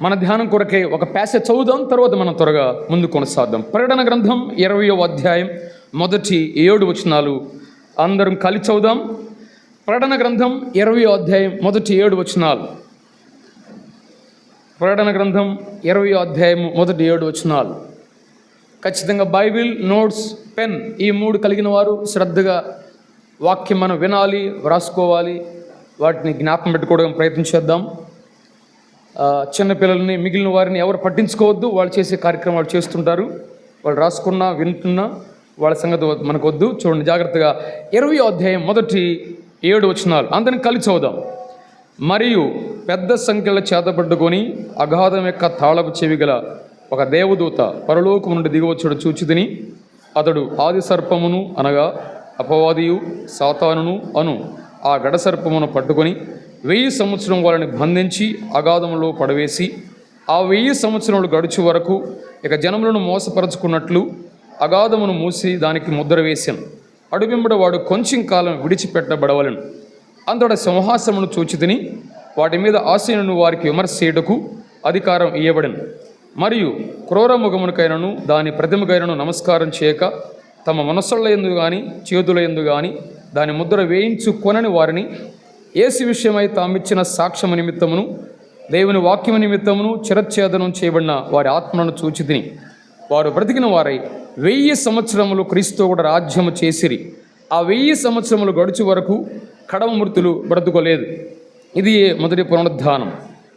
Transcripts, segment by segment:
మన ధ్యానం కొరకే ఒక ప్యాసేజ్ చదువుదాం, తర్వాత మనం త్వరగా ముందు కొనసాగుదాం. ప్రకటన గ్రంథం 20వ అధ్యాయం మొదటి 7 వచనాలు అందరం కలిసి చదువుదాం. ప్రకటన గ్రంథం 20వ అధ్యాయం మొదటి 7 వచనాలు. ప్రకటన గ్రంథం 20వ అధ్యాయం మొదటి 7 వచనాలు. ఖచ్చితంగా బైబిల్, నోట్స్, పెన్ ఈ 3 కలిగిన వారు శ్రద్ధగా వాక్యం మనం వినాలి, వ్రాసుకోవాలి, వాటిని జ్ఞాపకం పెట్టుకోవడం ప్రయత్నించేద్దాం. చిన్నపిల్లల్ని, మిగిలిన వారిని ఎవరు పట్టించుకోవద్దు. వాళ్ళు చేసే కార్యక్రమాలు చేస్తుంటారు. వాళ్ళు రాసుకున్నా వింటున్నా వాళ్ళ సంగతి మనకు వద్దు. చూడండి జాగ్రత్తగా. 20వ అధ్యాయం మొదటి 7 వచనాలు అందరిని కలిసి చదువుదాం. మరియు పెద్ద సంఖ్యలో చేతపట్టుకొని అగాధం యొక్క తాళపు చెవి గల ఒక దేవదూత పరలోకము నుండి దిగవచ్చుడు చూచితిని. అతడు ఆది సర్పమును అనగా అపవాదియు సాతానును అను ఆ గడసర్పమును పట్టుకొని 1000 సంవత్సరం వాళ్ళని బంధించి అగాధంలో పడవేసి ఆ 1000 సంవత్సరములు గడుచు వరకు ఇక జనములను మోసపరచుకున్నట్లు అగాధమును మూసి దానికి ముద్ర వేశాను. అడుగెంబడి వాడు కొంచెం కాలం విడిచిపెట్టబడవలను. అంతట సింహాసనమును చూచితిని. వాటి మీద ఆసీనులను వారికి విమర్శ చేయుటకు అధికారం ఇయ్యబడెను. మరియు క్రూరముఖమునకైనను దాని ప్రతిమకైనను నమస్కారం చేయక తమ మనస్సుల యందు కానీ చేతుల యందు కానీ దాని ముద్ర వేయించుకొనని వారిని యేసు విషయమై తామిచ్చిన సాక్ష్యము నిమిత్తమును దేవుని వాక్యము నిమిత్తమును చిరచ్ఛేదనం చేయబడిన వారి ఆత్మలను చూచితిని. వారు బ్రతికిన వారై 1000 సంవత్సరములు క్రీస్తు కూడా రాజ్యము చేసిరి. ఆ 1000 సంవత్సరములు గడుచు వరకు కడవ మృతులు బ్రతుకోలేదు. ఇది మొదటి పునరుద్ధానం.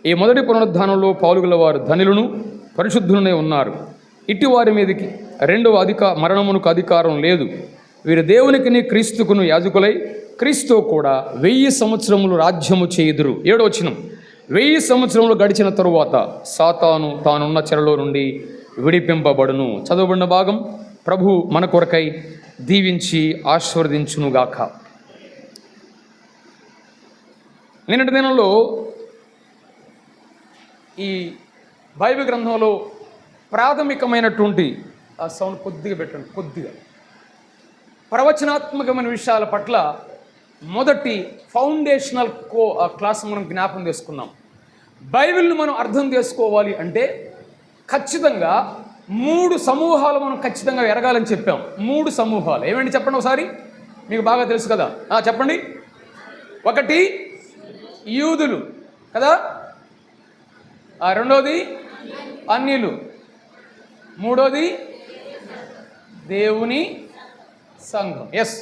ఈ మొదటి పునరుద్ధానంలో పాల్గొన్న వారు ధనులను పరిశుద్ధులనే ఉన్నారు. ఇట్టి వారి మీదకి రెండవ మరణమునకు అధికారం లేదు. వీరు దేవునికిని క్రీస్తుకును యాజకులై క్రీస్తు కూడా 1000 సంవత్సరములు రాజ్యము చేయుదురు. 7వ వచనం. 1000 సంవత్సరములు గడిచిన తరువాత సాతాను తానున్న చెరలో నుండి విడిపింపబడును. చదవబడిన భాగం ప్రభు మన కొరకై దీవించి ఆశీర్వదించునుగాక. నిన్నటి దినంలో ఈ బైబిల్ గ్రంథంలో ప్రాథమికమైనటువంటి ఆ సౌండ్ కొద్దిగా పెట్టండి, కొద్దిగా ప్రవచనాత్మకమైన విషయాల పట్ల మొదటి ఫౌండేషనల్ క్లాస్ మనం జ్ఞాపకం చేసుకున్నాం. బైబిల్ని మనం అర్థం చేసుకోవాలి అంటే ఖచ్చితంగా 3 సమూహాలు మనం ఖచ్చితంగా ఎరగాలని చెప్పాం. 3 సమూహాలు ఏమండి చెప్పండి ఒకసారి, మీకు బాగా తెలుసు కదా, చెప్పండి. ఒకటి యూదులు కదా, రెండోది అన్యులు, మూడోది దేవుని సంఘం. ఎస్,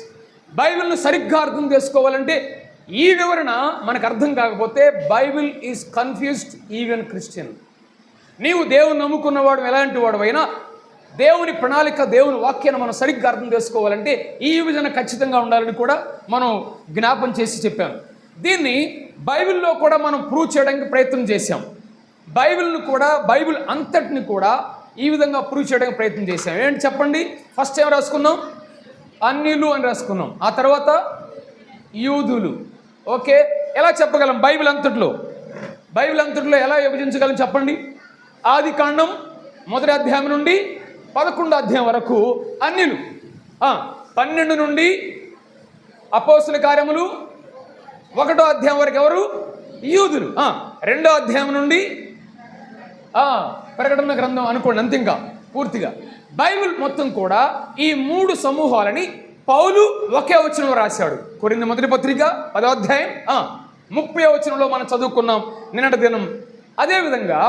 బైబిల్ను సరిగ్గా అర్థం చేసుకోవాలంటే ఈ వివరణ మనకు అర్థం కాకపోతే Bible is confused even Christian. నీవు దేవుని నమ్ముకున్నవాడు ఎలాంటి వాడు అయినా దేవుని ప్రణాళిక, దేవుని వాక్యాన్ని మనం సరిగ్గా అర్థం చేసుకోవాలంటే ఈ విభజన ఖచ్చితంగా ఉండాలని కూడా మనం జ్ఞాపం చేసి చెప్పాను. దీన్ని బైబిల్లో కూడా మనం ప్రూవ్ చేయడానికి ప్రయత్నం చేశాం. బైబిల్ అంతటిని కూడా ఈ విధంగా ప్రూవ్ చేయడానికి ప్రయత్నం చేశాం. ఏంటి చెప్పండి. ఫస్ట్ ఏం రాసుకున్నాం? అన్యులు అని రాసుకున్నాం. ఆ తర్వాత యూదులు. ఓకే, ఎలా చెప్పగలం? బైబిల్ అంతట్లో ఎలా విభజించగలం చెప్పండి. ఆది కాండం 1వ అధ్యాయం నుండి 11వ అధ్యాయం వరకు అన్యులు. 12 నుండి అపోస్తుల కార్యములు 1వ అధ్యాయం వరకు ఎవరు? యూదులు. 2వ అధ్యాయం నుండి ప్రకటన గ్రంథం అనుకోండి, అంతే. ఇంకా పూర్తిగా బైబిల్ మొత్తం కూడా ఈ 3 సమూహాలని పౌలు ఒకే వచనంలో రాశాడు. కొరింథీ మొదటి పత్రిక 10వ అధ్యాయం 30వ వచనంలో మనం చదువుకున్నాం నిన్నటి దినం. అదేవిధంగా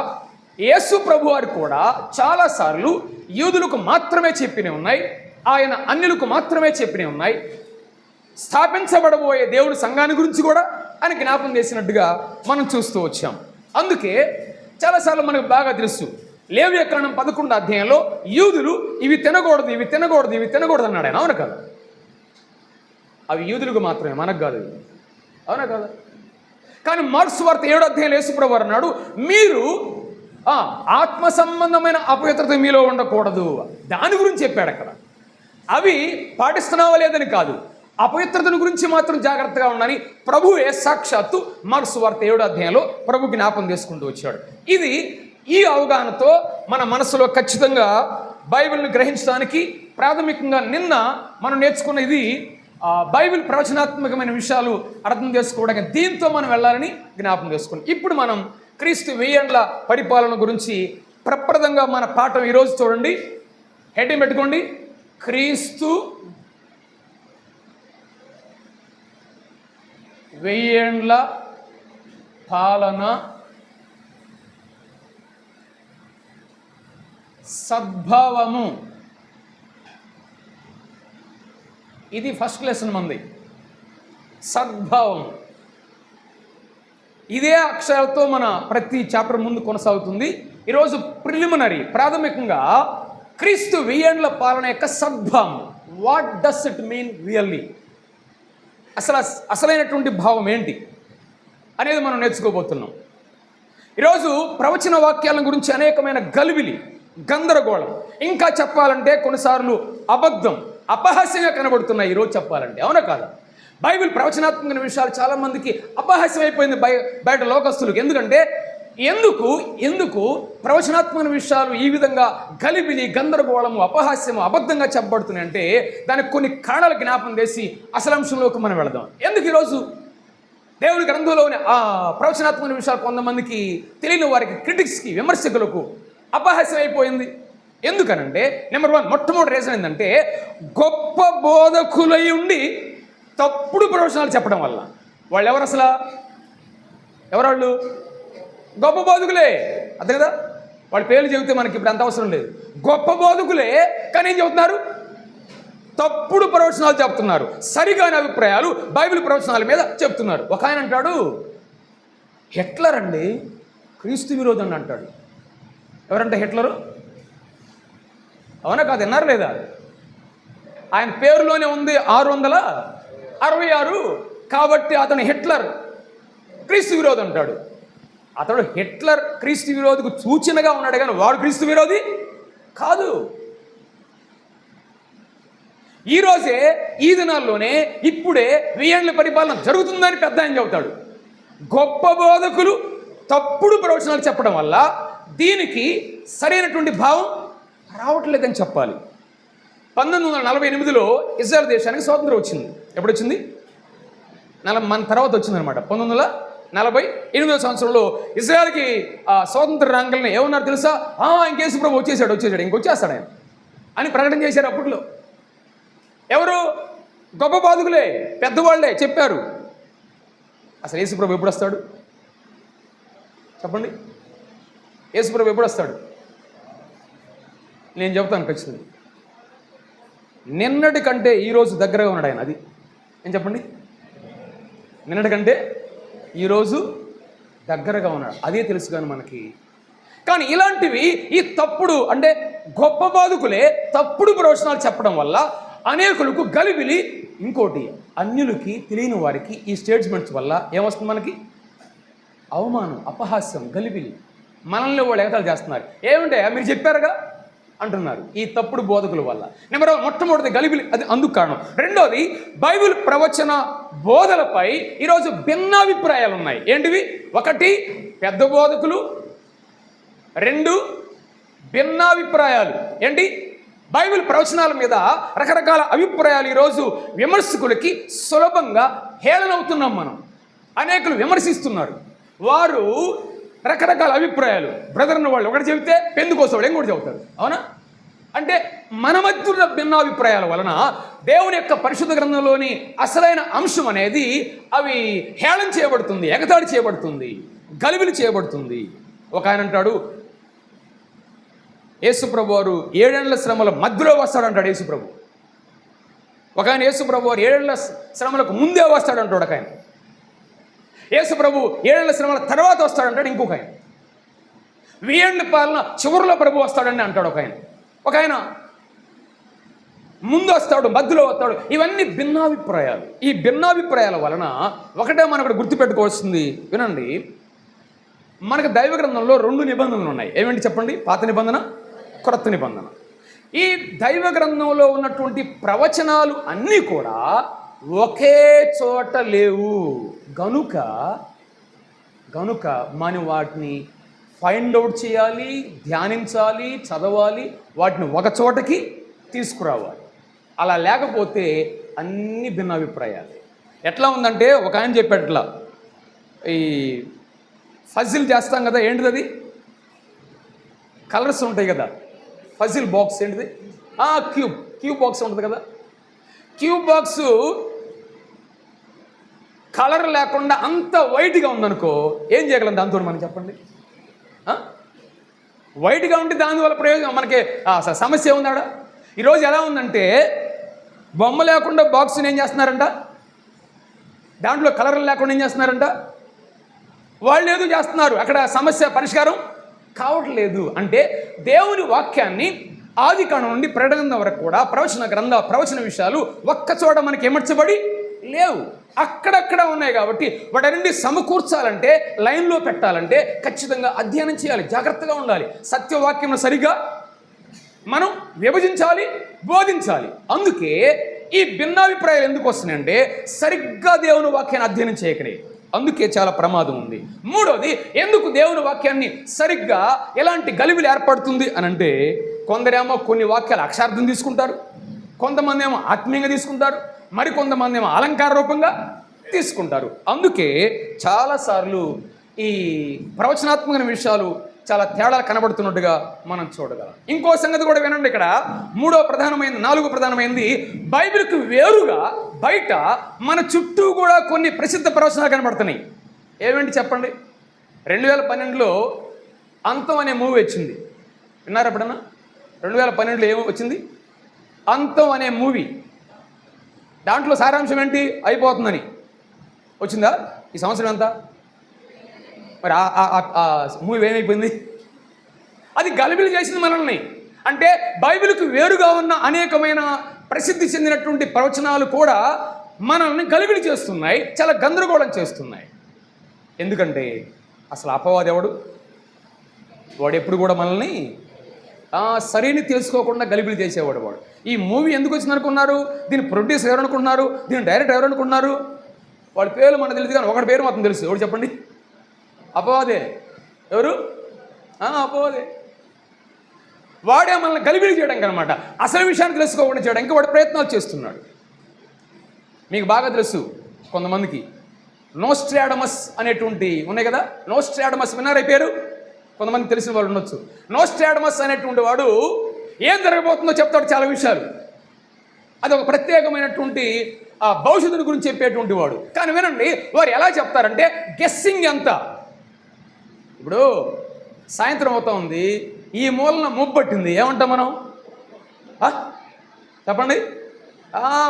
యేసు ప్రభు వారు కూడా చాలాసార్లు యూదులకు మాత్రమే చెప్పినవి ఉన్నాయి, ఆయన అన్యులకు మాత్రమే చెప్పినవి ఉన్నాయి. స్థాపించబడబోయే దేవుడి సంఘాన్ని గురించి కూడా ఆయన జ్ఞాపం చేసినట్టుగా మనం చూస్తూ వచ్చాం. అందుకే చాలాసార్లు మనకు బాగా తెలుసు, లేవియకాండం 11వ అధ్యాయంలో యూదులు ఇవి తినకూడదు అన్నాడు ఆయన. అవునా కదా? అవి యూదులకు మాత్రమే, మనకు కాదు. అవునా కదా? కానీ మార్క్స్ వార్త 7వ అధ్యాయంలో యేసుప్రభువు అన్నాడు, మీరు ఆత్మ సంబంధమైన అపవిత్రత మీలో ఉండకూడదు. దాని గురించి చెప్పాడు అక్కడ. అవి పాటిస్తున్నావా లేదని కాదు, అపవిత్రతను గురించి మాత్రం జాగ్రత్తగా ఉండని ప్రభువే సాక్షాత్తు మార్క్స్ వార్త 7వ అధ్యాయంలో ప్రభు జ్ఞాపం చేసుకుంటూ వచ్చాడు. ఇది ఈ అవగాహనతో మన మనసులో ఖచ్చితంగా బైబిల్ని గ్రహించడానికి ప్రాథమికంగా నిన్న మనం నేర్చుకున్న ఇది బైబిల్ ప్రవచనాత్మకమైన విషయాలు అర్థం చేసుకోవడానికి దీంతో మనం వెళ్ళాలని జ్ఞాపం చేసుకున్నాం. ఇప్పుడు మనం క్రీస్తు వెయ్యేండ్ల పరిపాలన గురించి ప్రప్రదంగా మన పాఠం ఈరోజు చూడండి. హెడ్డింగ్ పెట్టుకోండి, క్రీస్తు వెయ్యేండ్ల పాలన సద్భావము. ఇది ఫస్ట్ లెసన్ మంది, సద్భావం. ఇదే అక్షరాలతో మన ప్రతి చాప్టర్ ముందు కొనసాగుతుంది. ఈరోజు ప్రిలిమినరీ, ప్రాథమికంగా క్రీస్తు వెయ్యేండ్ల పాలన యొక్క సద్భావం. What does it mean really? అసలైనటువంటి భావం ఏంటి అనేది మనం నేర్చుకోబోతున్నాం. ఈరోజు ప్రవచన వాక్యాల గురించి అనేకమైన గలిబిలి, గందరగోళం, ఇంకా చెప్పాలంటే కొన్నిసార్లు అబద్ధం, అపహాస్యంగా కనబడుతున్నాయి ఈరోజు చెప్పాలంటే. అవునా కాదా? బైబిల్ ప్రవచనాత్మక విషయాలు చాలామందికి అపహాస్యం అయిపోయింది బయట లోకస్తులకు. ఎందుకు ప్రవచనాత్మక విషయాలు ఈ విధంగా గలిబిలి, గందరగోళము, అపహాస్యము, అబద్ధంగా చెప్పబడుతున్నాయి అంటే దానికి కొన్ని కారణాలు జ్ఞాపం చేసి అసలు అంశంలోకి మనం వెళదాం. ఎందుకు ఈరోజు దేవుని గ్రంథంలోని ఆ ప్రవచనాత్మక విషయాలు కొంతమందికి తెలియని వారికి, క్రిటిక్స్కి, విమర్శకులకు అపహాస్యం అయిపోయింది? ఎందుకనంటే నెంబర్ 1, మొట్టమొదటి రీజన్ ఏంటంటే గొప్ప బోధకులై ఉండి తప్పుడు ప్రవచనాలు చెప్పడం వల్ల. వాళ్ళు ఎవరు అసలు? ఎవరాళ్ళు? గొప్ప బోధకులే. అదే కదా, వాళ్ళ పేర్లు చెబితే మనకి ఇప్పుడు అంత అవసరం లేదు. గొప్ప బోధకులే, కానీ ఏం చెబుతున్నారు? తప్పుడు ప్రవచనాలు చెప్తున్నారు. సరిగాని అభిప్రాయాలు బైబిల్ ప్రవచనాల మీద చెప్తున్నారు. ఒక ఆయన అంటాడు, హిట్లర్ అండి క్రీస్తు విరోధం అని అంటాడు. ఎవరంటే హిట్లరు? అవునా కాదు? విన్నారు లేదా? ఆయన పేరులోనే ఉంది 666, కాబట్టి అతను హిట్లర్ క్రీస్తు విరోధి అంటాడు. అతడు హిట్లర్ క్రీస్తు విరోధికి సూచనగా ఉన్నాడు, కానీ వాడు క్రీస్తు విరోధి కాదు. ఈరోజే, ఈ దినాల్లోనే, ఇప్పుడే వెయ్యేండ్ల పరిపాలన జరుగుతుందని పెద్ద ఆయన చెబుతాడు. గొప్ప బోధకులు తప్పుడు ప్రవచనాలు చెప్పడం వల్ల దీనికి సరైనటువంటి భావం రావట్లేదని చెప్పాలి. 1948లో ఇజ్రాయెల్ దేశానికి స్వాతంత్రం వచ్చింది. ఎప్పుడు వచ్చింది? మన తర్వాత వచ్చిందనమాట. 1948వ సంవత్సరంలో ఇజ్రాయెల్కి స్వాతంత్ర రాంగల్ని ఏమన్నారు తెలుసా? ఇంకేసు ప్రభు వచ్చేసాడు, ఇంకొచ్చేస్తాడు ఆయన అని ప్రకటన చేశారు. అప్పట్లో ఎవరు? గొప్ప బాధకులే, పెద్దవాళ్లే చెప్పారు. అసలు యేసు ప్రభు ఎప్పుడు వస్తాడు చెప్పండి? యేసు ప్రభు ఎప్పుడు వస్తాడు? నేను చెప్తాను ఖచ్చితంగా. నిన్నటి కంటే ఈరోజు దగ్గరగా ఉన్నాడు ఆయన. అది ఏం చెప్పండి? నిన్నటి కంటే ఈరోజు దగ్గరగా ఉన్నాడు, అదే తెలుసు కానీ మనకి. కానీ ఇలాంటివి, ఈ తప్పుడు అంటే గొప్ప బాధకులే తప్పుడు ప్రవచనాలు చెప్పడం వల్ల అనేకులకు గలిబిలి. ఇంకోటి, అన్యులకి, తెలియని వారికి ఈ స్టేట్మెంట్స్ వల్ల ఏమొస్తుంది మనకి? అవమానం, అపహాస్యం, గలిబిలి. మనల్ని వాళ్ళు ఎగతాళి చేస్తున్నారు. ఏమంటే మీరు చెప్పారుగా అంటున్నారు ఈ తప్పుడు బోధకుల వల్ల. మొట్టమొదటి గలిబిలి, అది అందుకు కారణం. రెండోది, బైబిల్ ప్రవచన బోధలపై ఈరోజు భిన్నాభిప్రాయాలు ఉన్నాయి. ఏంటివి? 1, పెద్ద బోధకులు. 2, భిన్నాభిప్రాయాలు. ఏంటి? బైబిల్ ప్రవచనాల మీద రకరకాల అభిప్రాయాలు ఈరోజు విమర్శకులకి సులభంగా హేళనవుతున్నాం మనం. అనేకులు విమర్శిస్తున్నారు. వారు రకరకాల అభిప్రాయాలు, బ్రదర్ని వాళ్ళు ఒకటి చెబితే పెందుకోసవాడు ఇంకోటి చెబుతారు. అవునా? అంటే మన మధ్య భిన్నాభిప్రాయాల వలన దేవుని యొక్క పరిశుద్ధ గ్రంథంలోని అసలైన అంశం అనేది అవి హేళన చేయబడుతుంది, ఎగతాళి చేయబడుతుంది, గలిబిలి చేయబడుతుంది. ఒక ఆయన అంటాడు, యేసుప్రభు వారు 7 ఏళ్ల శ్రమల మధ్యలో వస్తాడంటాడు యేసుప్రభు. ఒక ఆయన యేసుప్రభు వారు 7 ఏళ్ల శ్రమలకు ముందే వస్తాడంటాడు ఒక ఆయన. యేసుప్రభు 7 ఏళ్ల శ్రమల తర్వాత వస్తాడంటాడు ఇంకొక ఆయన. వెయ్యేండ్ల పాలన చివరిలో ప్రభు వస్తాడని అంటాడు ఒక ఆయన. ఒక ఆయన ముందు వస్తాడు, మధ్యలో వస్తాడు. ఇవన్నీ భిన్నాభిప్రాయాలు. ఈ భిన్నాభిప్రాయాల వలన ఒకటే మనం గుర్తుపెట్టుకోవాల్సింది, వినండి, మనకు దైవ గ్రంథంలో 2 నిబంధనలు ఉన్నాయి. ఏమిటి చెప్పండి? పాత నిబంధన, క్రొత్త నిబంధన. ఈ దైవ గ్రంథంలో ఉన్నటువంటి ప్రవచనాలు అన్నీ కూడా ఒకే చోట లేవు. గనుక మనం వాటిని ఫైండ్ అవుట్ చేయాలి, ధ్యానించాలి, చదవాలి, వాటిని ఒక చోటకి తీసుకురావాలి. అలా లేకపోతే అన్ని భిన్నాభిప్రాయాలు. ఎట్లా ఉందంటే ఒక ఆయన చెప్పాడు, ఇట్లా ఈ ఫజిల్ చేస్తాం కదా, ఏంటిది అది? కలర్స్ ఉంటాయి కదా, ఫజిల్ బాక్స్ ఏంటిది? క్యూబ్ బాక్స్ ఉంటుంది కదా. క్యూబ్ బాక్సు కలర్ లేకుండా అంత వైట్గా ఉందనుకో, ఏం చేయగలం దాంతో మనం చెప్పండి? వైట్గా ఉంటే దానివల్ల ప్రయోజనం మనకి సమస్య ఉందాడ. ఈరోజు ఎలా ఉందంటే, బొమ్మ లేకుండా బాక్స్ని ఏం చేస్తున్నారంట, దాంట్లో కలర్లు లేకుండా ఏం చేస్తున్నారంట, వాళ్ళు ఏదో చేస్తున్నారు, అక్కడ సమస్య పరిష్కారం కావట్లేదు. అంటే దేవుని వాక్యాన్ని ఆది కాండం నుండి ప్రకటన వరకు కూడా ప్రవచన విషయాలు ఒక్కచోట మనకి ఏమర్చబడి లేవు, అక్కడక్కడ ఉన్నాయి. కాబట్టి వాటన్నింటినీ సమకూర్చాలంటే, లైన్లో పెట్టాలంటే ఖచ్చితంగా అధ్యయనం చేయాలి, జాగ్రత్తగా ఉండాలి. సత్యవాక్యం సరిగా మనం విభజించాలి, బోధించాలి. అందుకే ఈ భిన్నాభిప్రాయాలు ఎందుకు వస్తున్నాయంటే, సరిగ్గా దేవుని వాక్యాన్ని అధ్యయనం చేయకనే. అందుకే చాలా ప్రమాదం ఉంది. మూడోది, ఎందుకు దేవుని వాక్యాన్ని సరిగ్గా ఎలాంటి గలిబిలి ఏర్పడుతుంది అని అంటే, కొందరేమో కొన్ని వాక్యాలు అక్షార్థం తీసుకుంటారు, కొంతమంది ఏమో ఆత్మీయంగా తీసుకుంటారు, మరికొంతమంది ఏమో అలంకార రూపంగా తీసుకుంటారు. అందుకే చాలాసార్లు ఈ ప్రవచనాత్మక విషయాలు చాలా తేడాలు కనబడుతున్నట్టుగా మనం చూడగలం. ఇంకో సంగతి కూడా వినండి. ఇక్కడ నాలుగో ప్రధానమైనది, బైబిల్కి వేరుగా బయట మన చుట్టూ కూడా కొన్ని ప్రసిద్ధ ప్రవచనాలు కనబడుతున్నాయి. ఏమేంటి చెప్పండి? 2012లో అంతం అనే మూవీ వచ్చింది, విన్నారు ఎప్పుడన్నా? 2012లో ఏమో వచ్చింది, అంతం అనే మూవీ. దాంట్లో సారాంశం ఏంటి? అయిపోతుందని వచ్చిందా? ఈ సంవత్సరం ఎంత మరి ఆ మూవీ ఏమైపోయింది? అది గలిబిలి చేసింది మనల్ని. అంటే బైబిల్కు వేరుగా ఉన్న అనేకమైన ప్రసిద్ధి చెందినటువంటి ప్రవచనాలు కూడా మనల్ని గలిబిలి చేస్తున్నాయి, చాలా గందరగోళం చేస్తున్నాయి. ఎందుకంటే అసలు అపవాది ఎవడు? వాడు ఎప్పుడు కూడా మనల్ని సరైన తెలుసుకోకుండా గలిబిలి చేసేవాడు వాడు. ఈ మూవీ ఎందుకు వచ్చింది అనుకున్నారు? దీని ప్రొడ్యూసర్ ఎవరు అనుకున్నారు? దీని డైరెక్టర్ ఎవరు అనుకున్నారు? వాళ్ళ పేర్లు మనకు తెలియదు, కానీ ఒకటి పేరు మాత్రం తెలుసు. ఎవరు చెప్పండి? అపవాదే. ఎవరు? అపవాదే. వాడే మనల్ని గలిబిలి చేయడానికి అనమాట, అసలు విషయాన్ని తెలుసుకోకుండా చేయడానికి వాడు ప్రయత్నాలు చేస్తున్నాడు. మీకు బాగా తెలుసు కొంతమందికి నోస్ట్రాడమస్ అనేటువంటి ఉన్నాయి కదా. నోస్ట్రాడమస్ విన్నారా పేరు? కొంతమంది తెలిసిన వాళ్ళు ఉండొచ్చు. నోస్ట్రాడమస్ అనేటువంటి వాడు ఏం జరగబోతుందో చెప్తాడు చాలా విషయాలు. అది ఒక ప్రత్యేకమైనటువంటి భవిష్యత్తుని గురించి చెప్పేటువంటి వాడు. కానీ వినండి, వారు ఎలా చెప్తారంటే గెస్సింగ్ ఎంత. ఇప్పుడు సాయంత్రం అవుతా ఉంది, ఈ మూలన ముబ్బట్టింది, ఏమంటాం మనం? చెప్పండి.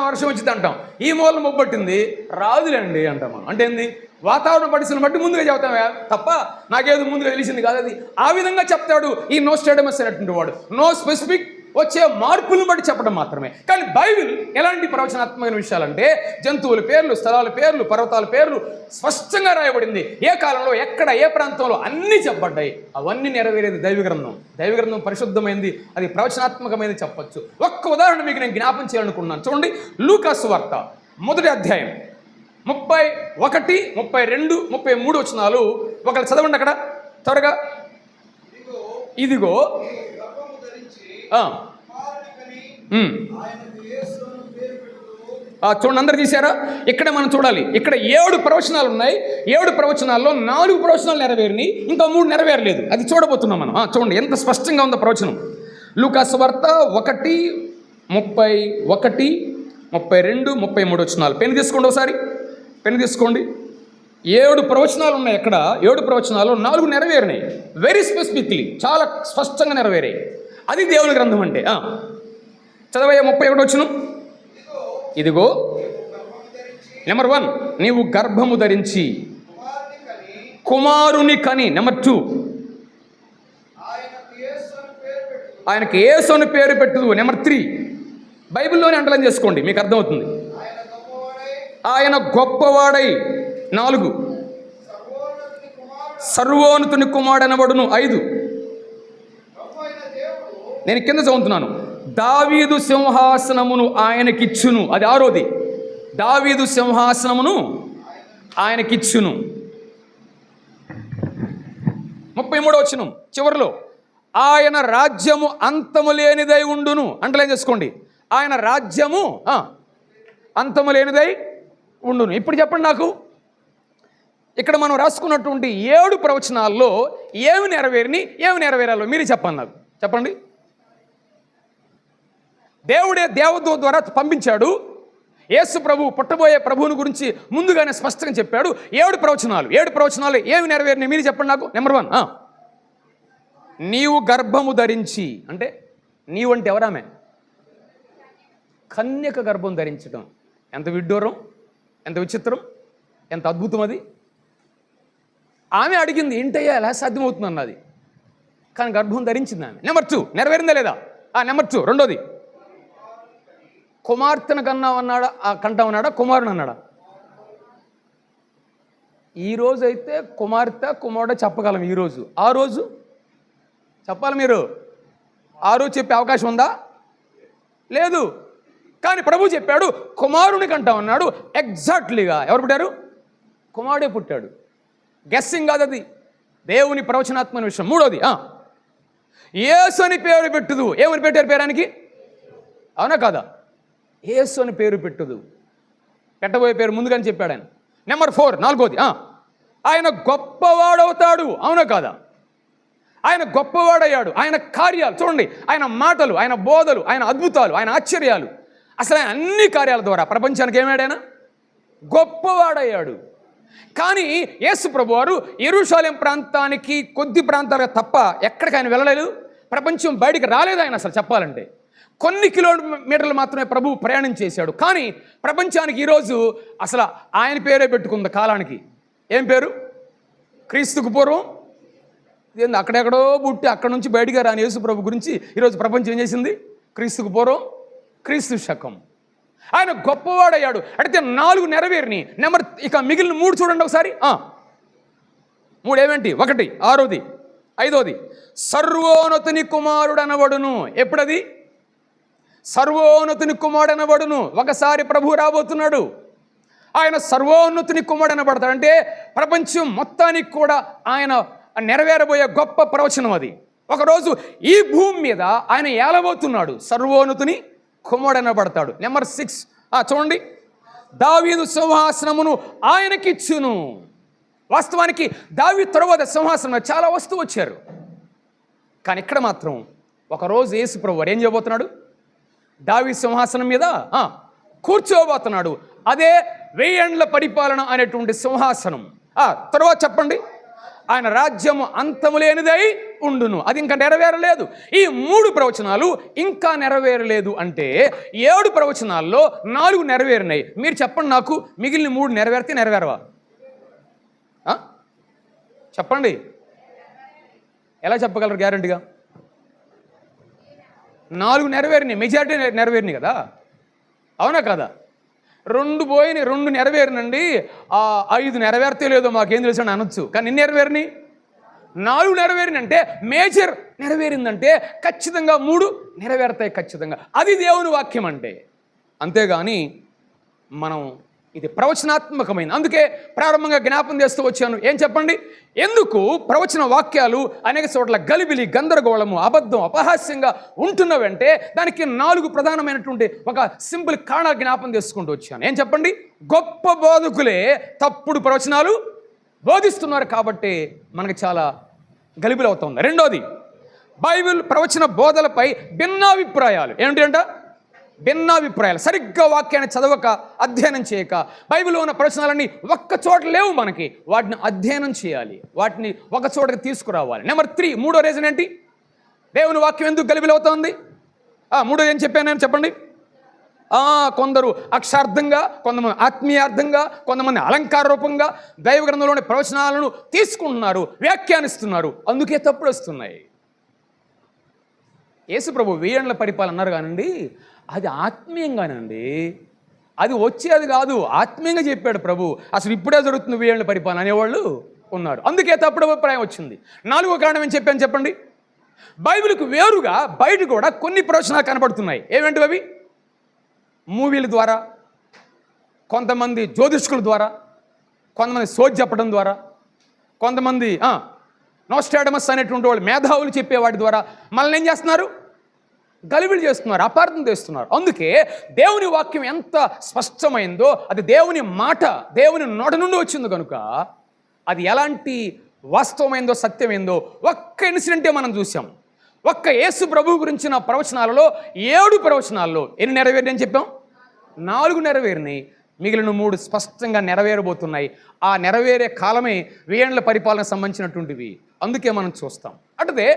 వర్షం వచ్చింది అంటాం. ఈ మూలన ముబ్బట్టింది, రాదులేండి అంటాం మనం. అంటే ఏంది? వాతావరణ పరిస్థితులను బట్టి ముందుగా చెబుతామే తప్ప నాకేదో ముందుగా తెలిసింది కాదు. అది ఆ విధంగా చెప్తాడు ఈ నోస్ట్రాడమస్ అనేటువంటి వాడు. నో స్పెసిఫిక్, వచ్చే మార్పులను బట్టి చెప్పడం మాత్రమే. కానీ బైబిల్ ఎలాంటి ప్రవచనాత్మకమైన విషయాలంటే, జంతువుల పేర్లు, స్థలాల పేర్లు, పర్వతాల పేర్లు స్పష్టంగా రాయబడింది. ఏ కాలంలో, ఎక్కడ, ఏ ప్రాంతంలో అన్నీ చెప్పబడ్డాయి. అవన్నీ నెరవేరేది దైవగ్రంథం. దైవగ్రంథం పరిశుద్ధమైంది, అది ప్రవచనాత్మకమైనది చెప్పచ్చు. ఒక్క ఉదాహరణ మీకు నేను జ్ఞాపం చేయాలనుకున్నాను. చూడండి, లూకా సువార్త 1వ అధ్యాయం 31, 32, 33 వచనాలు ఒకళ్ళు చదవండి అక్కడ త్వరగా. ఇదిగో చూడండి, అందరు తీశారా? ఇక్కడ మనం చూడాలి. ఇక్కడ 7 ప్రవచనాలు ఉన్నాయి. 7 ప్రవచనాల్లో 4 ప్రవచనాలు నెరవేరినాయి, ఇంకా 3 నెరవేరలేదు. అది చూడబోతున్నాం మనం. చూడండి ఎంత స్పష్టంగా ఉందో ప్రవచనం. లూకా సువార్త 1, 31, 32, 33 వచనాలు. పెన్ తీసుకోండి, ఒకసారి పెన్ తీసుకోండి. 7 ప్రవచనాలు ఉన్నాయి. అక్కడ 7 ప్రవచనాలు 4 నెరవేరినాయి. వెరీ స్పెసిఫిక్లీ, చాలా స్పష్టంగా నెరవేరాయి. అది దేవుని గ్రంథం అంటే. చదవయ్య 31 వచనం. ఇదిగో నెంబర్ 1, నీవు గర్భము ధరించి కుమారుని కని. నెంబర్ 2, ఆయనకి యేసు అని పేరు పెట్టుదు. నెంబర్ 3, బైబిల్లోనే అండర్లైన్ చేసుకోండి, మీకు అర్థమవుతుంది. ఆయన గొప్పవాడై. 4, సర్వోన్నతుని కుమారుడనబడును. 5, నేను కింద చదువుతున్నాను, దావీదు సింహాసనమును ఆయనకిచ్చును. అది 6వది, దావీదు సింహాసనమును ఆయనకిచ్చును. 33వ వచనం చివరిలో, ఆయన రాజ్యము అంతము లేనిదై ఉండును. అండర్లైన్ చేసుకోండి, ఆయన రాజ్యము అంతము లేనిదై ఉండును. ఇప్పుడు చెప్పండి నాకు, ఇక్కడ మనం రాసుకున్నటువంటి 7 ప్రవచనాల్లో ఏమి నెరవేరాలో మీరు చెప్పండి నాకు. చెప్పండి. దేవుడే దేవదూత ద్వారా పంపించాడు. యేసు ప్రభు పుట్టబోయే ప్రభువుని గురించి ముందుగానే స్పష్టంగా చెప్పాడు. 7 ప్రవచనాలు ఏమి నెరవేరినాయి మీరు చెప్పండి నాకు. నెంబర్ 1, నీవు గర్భము ధరించి. అంటే నీవు అంటే ఎవరామె? కన్యక గర్భం ధరించడం. ఎంత విడ్డూరం, ఎంత విచిత్రం, ఎంత అద్భుతం అది. ఆమె అడిగింది ఏంటయ్యా ఎలా సాధ్యమవుతుంది అన్నది, కానీ గర్భం ధరించింది ఆమె. నెంబర్ 2 నెరవేరిందా లేదా? నెంబర్ 2 రెండోది, కుమార్తెను కంటామన్నాడా కుమారుని అన్నాడా? ఈరోజు అయితే కుమార్తె కుమారుడు చెప్పగలం. ఈరోజు ఆ రోజు చెప్పాలి మీరు. ఆ రోజు చెప్పే అవకాశం ఉందా? లేదు. కానీ ప్రభు చెప్పాడు కుమారుని కంటామన్నాడు. ఎగ్జాక్ట్లీగా ఎవరు పుట్టారు? కుమారుడే పుట్టాడు. గెస్సింగ్ కాదు అది, దేవుని ప్రవచనాత్మక విషయం. మూడోది, యేసు అని పేరు పెట్టుదు. ఏమని పెట్టారు పేరానికి? అవునా కాదా? యేసు అని పేరు పెట్టుదు. పెట్టబోయే పేరు ముందుగానే చెప్పాడు ఆయన. నెంబర్ 4 నాలుగోది, ఆయన గొప్పవాడవుతాడు. అవునా కాదా? ఆయన గొప్పవాడయ్యాడు. ఆయన కార్యాలు చూడండి, ఆయన మాటలు, ఆయన బోధలు, ఆయన అద్భుతాలు, ఆయన ఆశ్చర్యాలు, అసలు ఆయన అన్ని కార్యాల ద్వారా ప్రపంచానికి ఏమాడాయన? గొప్పవాడయ్యాడు. కానీ యేసు ప్రభు వారు యెరూషలేం ప్రాంతానికి కొద్ది ప్రాంతాలుగా తప్ప ఎక్కడికి ఆయన వెళ్ళలేదు. ప్రపంచం బయటికి రాలేదు ఆయన. అసలు చెప్పాలంటే కొన్ని కిలోమీటర్లు మాత్రమే ప్రభు ప్రయాణం చేశాడు. కానీ ప్రపంచానికి ఈరోజు అసలు ఆయన పేరే పెట్టుకుంది కాలానికి. ఏం పేరు? క్రీస్తుకు పూర్వం. ఇదేంది అక్కడెక్కడో పుట్టి అక్కడ నుంచి బయటికి రాని యేసు ప్రభు గురించి ఈరోజు ప్రపంచం ఏం చేసింది? క్రీస్తుకు పూర్వం, క్రీస్తు శకం. ఆయన గొప్పవాడయ్యాడు. అడిగితే 4 నెరవేరిని. ఇక మిగిలిన 3 చూడండి ఒకసారి. 3 ఏమేంటి? 1 6ది 5ది, సర్వోన్నతుని కుమారుడు అనబడును. ఎప్పుడది? సర్వోన్నతుని కుమారుడు అనబడును. ఒకసారి ప్రభు రాబోతున్నాడు. ఆయన సర్వోన్నతుని కుమారుడు అనబడతాడు. అంటే ప్రపంచం మొత్తానికి కూడా ఆయన నెరవేరబోయే గొప్ప ప్రవచనం అది. ఒకరోజు ఈ భూమి మీద ఆయన ఏలబోతున్నాడు. సర్వోన్నతుని కుమారుడు అనబడతాడు. నెంబర్ 6 చూడండి, దావీదు సింహాసనమును ఆయనకిచ్చును. వాస్తవానికి దావీదు తరువాత సింహాసనం చాలా వస్తువు వచ్చారు. కానీ ఇక్కడ మాత్రం ఒకరోజు యేసు ప్రభువు ఏం చేయబోతున్నాడు? దావీదు సింహాసనం మీద కూర్చోబోతున్నాడు. అదే 1000 ఏండ్ల పరిపాలన అనేటువంటి సింహాసనం. తర్వాత చెప్పండి, ఆయన రాజ్యము అంతము లేనిదై ఉండును. అది ఇంకా నెరవేరలేదు. ఈ 3 ప్రవచనాలు ఇంకా నెరవేరలేదు. అంటే 7 ప్రవచనాల్లో 4 నెరవేరినాయి. మీరు చెప్పండి నాకు, మిగిలిన 3 నెరవేరితే నెరవేరవా? చెప్పండి. ఎలా చెప్పగలరు గ్యారంటీగా? 4 నెరవేరినాయి, మెజారిటీ నెరవేరినాయి కదా. అవునా కదా? 2 పోయినాయి, 2 నెరవేరినండి. 5 నెరవేరితే లేదో మాకేం తెలుసు అని అనొచ్చు. కానీ ఎన్ని నెరవేరినాయి? 4 నెరవేరినంటే మేజర్ నెరవేరిందంటే ఖచ్చితంగా 3 నెరవేరుతాయి ఖచ్చితంగా. అది దేవుని వాక్యం అంటే. అంతేగాని మనం ఇది ప్రవచనాత్మకమైన. అందుకే ప్రారంభంగా జ్ఞాపం చేస్తూ వచ్చాను. ఏం చెప్పండి? ఎందుకు ప్రవచన వాక్యాలు అనేక చోట్ల గలిబిలి, గందరగోళము, అబద్ధం, అపహాస్యంగా ఉంటున్నవంటే దానికి 4 ప్రధానమైనటువంటి ఒక సింపుల్ కారణాలు జ్ఞాపం చేసుకుంటూ వచ్చాను. ఏం చెప్పండి? గొప్ప బోధకులే తప్పుడు ప్రవచనాలు బోధిస్తున్నారు కాబట్టి మనకి చాలా గలిబిలి అవుతుంది. రెండోది, బైబిల్ ప్రవచన బోధలపై భిన్నాభిప్రాయాలు. ఏమిటి అంట? భిన్నాభిప్రాయాలు. సరిగ్గా వాక్యాన్ని చదవక, అధ్యయనం చేయక, బైబిల్లో ఉన్న ప్రవచనాలన్నీ ఒక్క చోట లేవు మనకి. వాటిని అధ్యయనం చేయాలి, వాటిని ఒక చోటకి తీసుకురావాలి. నెంబర్ 3 మూడో రీజన్ ఏంటి? దేవుని వాక్యం ఎందుకు గలిబిలి అవుతుంది? మూడోది ఏం చెప్పాను నేను చెప్పండి. కొందరు అక్షార్థంగా, కొంతమంది ఆత్మీయార్థంగా, కొంతమంది అలంకార రూపంగా దైవ గ్రంథంలోని ప్రవచనాలను తీసుకుంటున్నారు, వ్యాఖ్యానిస్తున్నారు. అందుకే తప్పుడు వస్తున్నాయి. యేసు ప్రభు 1000 ఏండ్ల పరిపాలన అన్నారు కానండి, అది ఆత్మీయంగానండి. అది వచ్చేది కాదు, ఆత్మీయంగా చెప్పాడు ప్రభు. అసలు ఇప్పుడే జరుగుతుంది 1000 ఏండ్ల పరిపాలన అనేవాళ్ళు ఉన్నారు. అందుకే తప్పుడు అభిప్రాయం వచ్చింది. 4వ కారణం ఏం చెప్పాను చెప్పండి. బైబిల్కు వేరుగా బయట కూడా కొన్ని ప్రవచనాలు కనబడుతున్నాయి. ఏమేంటివి అవి? మూవీల ద్వారా, కొంతమంది జ్యోతిష్కుల ద్వారా, కొంతమంది సోది చెప్పడం ద్వారా, కొంతమంది నోస్ట్రాడమస్ అనేటువంటి వాళ్ళు మేధావులు చెప్పేవాటి ద్వారా మనల్ని ఏం చేస్తున్నారు? గలిబిలి చేస్తున్నారు, అపార్థం చేస్తున్నారు. అందుకే దేవుని వాక్యం ఎంత స్పష్టమైందో, అది దేవుని మాట, దేవుని నోట నుండి వచ్చింది కనుక అది ఎలాంటి వాస్తవమైందో సత్యమైందో ఒక్క ఇన్సిడెంటే మనం చూసాం. ఒక్క యేసు ప్రభు గురించిన ప్రవచనాలలో 7 ప్రవచనాల్లో ఎన్ని నెరవేరినాయని చెప్పాం? 4 నెరవేరినాయి. మిగిలిన 3 స్పష్టంగా నెరవేరబోతున్నాయి. ఆ నెరవేరే కాలమే 1000 ఏళ్ల పరిపాలన సంబంధించినటువంటివి. అందుకే మనం చూస్తాం. అంటే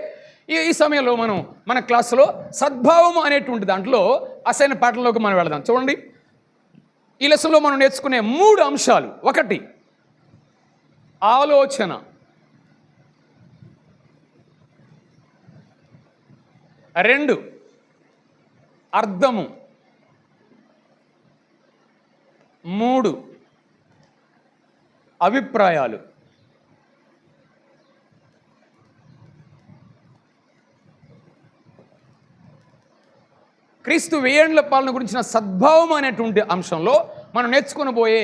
ఈ సమయంలో మనం మన క్లాసులో సద్భావం అనేటువంటి దాంట్లో అసైన పాఠంలోకి మనం వెళదాం. చూడండి, ఈ లెసన్లో మనం నేర్చుకునే 3 అంశాలు. 1 ఆలోచన, 2 అర్థము, 3 అభిప్రాయాలు. క్రీస్తు 1000 ఏళ్ల పాలన గురించిన సద్భావం అనేటువంటి అంశంలో మనం నేర్చుకునబోయే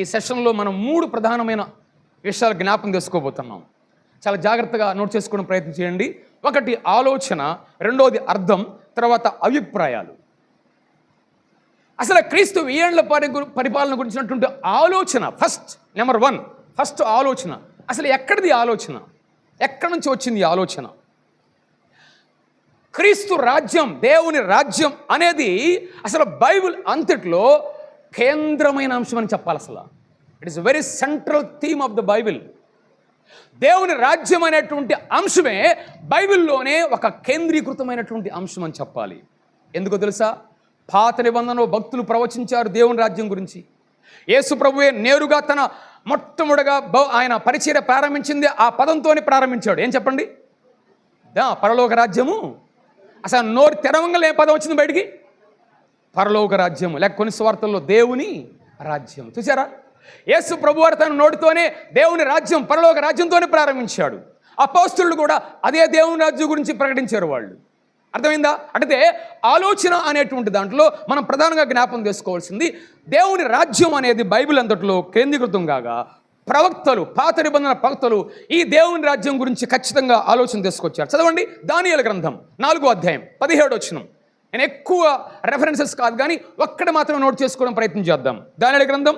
ఈ సెషన్లో మనం 3 ప్రధానమైన విషయాలు జ్ఞాపకం చేసుకోబోతున్నాం. చాలా జాగ్రత్తగా నోట్ చేసుకోవడం ప్రయత్నం చేయండి. 1 ఆలోచన, 2ది అర్థం, తర్వాత అభిప్రాయాలు. అసలు క్రీస్తు 1000 ఏళ్ల పరిపాలన గురించినటువంటి ఆలోచన నెంబర్ 1 ఆలోచన. అసలు ఎక్కడిది ఆలోచన? ఎక్కడి నుంచి వచ్చింది ఈ ఆలోచన? క్రీస్తు రాజ్యం, దేవుని రాజ్యం అనేది అసలు బైబిల్ అంతట్లో కేంద్రమైన అంశం అని చెప్పాలి. అసలు it is very central theme of the Bible. దేవుని రాజ్యం అనేటువంటి అంశమే బైబిల్లోనే ఒక కేంద్రీకృతమైనటువంటి అంశం అని చెప్పాలి. ఎందుకో తెలుసా? పాత నిబంధనలో భక్తులు ప్రవచించారు దేవుని రాజ్యం గురించి. యేసు ప్రభువే నేరుగా తన మొట్టమొదటిగా ఆయన పరిచర్య ప్రారంభించింది ఆ పదంతోనే ప్రారంభించాడు. ఏం చెప్పండి? పరలోక రాజ్యము. అసలు నోరు తెరవంగలే పదం వచ్చింది బయటికి, పరలోక రాజ్యము. లేక కొన్ని స్వార్థల్లో దేవుని రాజ్యం. చూసారా? యేసు ప్రభువారు తన నోటితోనే దేవుని రాజ్యం, పరలోక రాజ్యంతోనే ప్రారంభించాడు. అపోస్తలులు కూడా అదే దేవుని రాజ్యం గురించి ప్రకటించారు వాళ్ళు. అర్థమైందా? అంటే ఆలోచన అనేటువంటి దాంట్లో మనం ప్రధానంగా జ్ఞాపకం చేసుకోవాల్సింది దేవుని రాజ్యం అనేది బైబిల్ అంతట్లో కేంద్రీకృతం కాగా ప్రవక్తలు, పాత నిబంధన ప్రవక్తలు ఈ దేవుని రాజ్యం గురించి ఖచ్చితంగా ఆలోచన తీసుకొచ్చారు. చదవండి, దానియేలు గ్రంథం 4వ అధ్యాయం 17వ వచనం. నేను ఎక్కువ రెఫరెన్సెస్ కాదు కానీ ఒక్కటి మాత్రం నోట్ చేసుకోవడం ప్రయత్నం చేద్దాం. దానియేలు గ్రంథం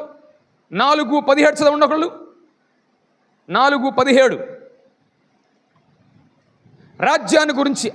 4:17 చదవండి ఒకళ్ళు. 4:17 రాజ్యాన్ని గురించి.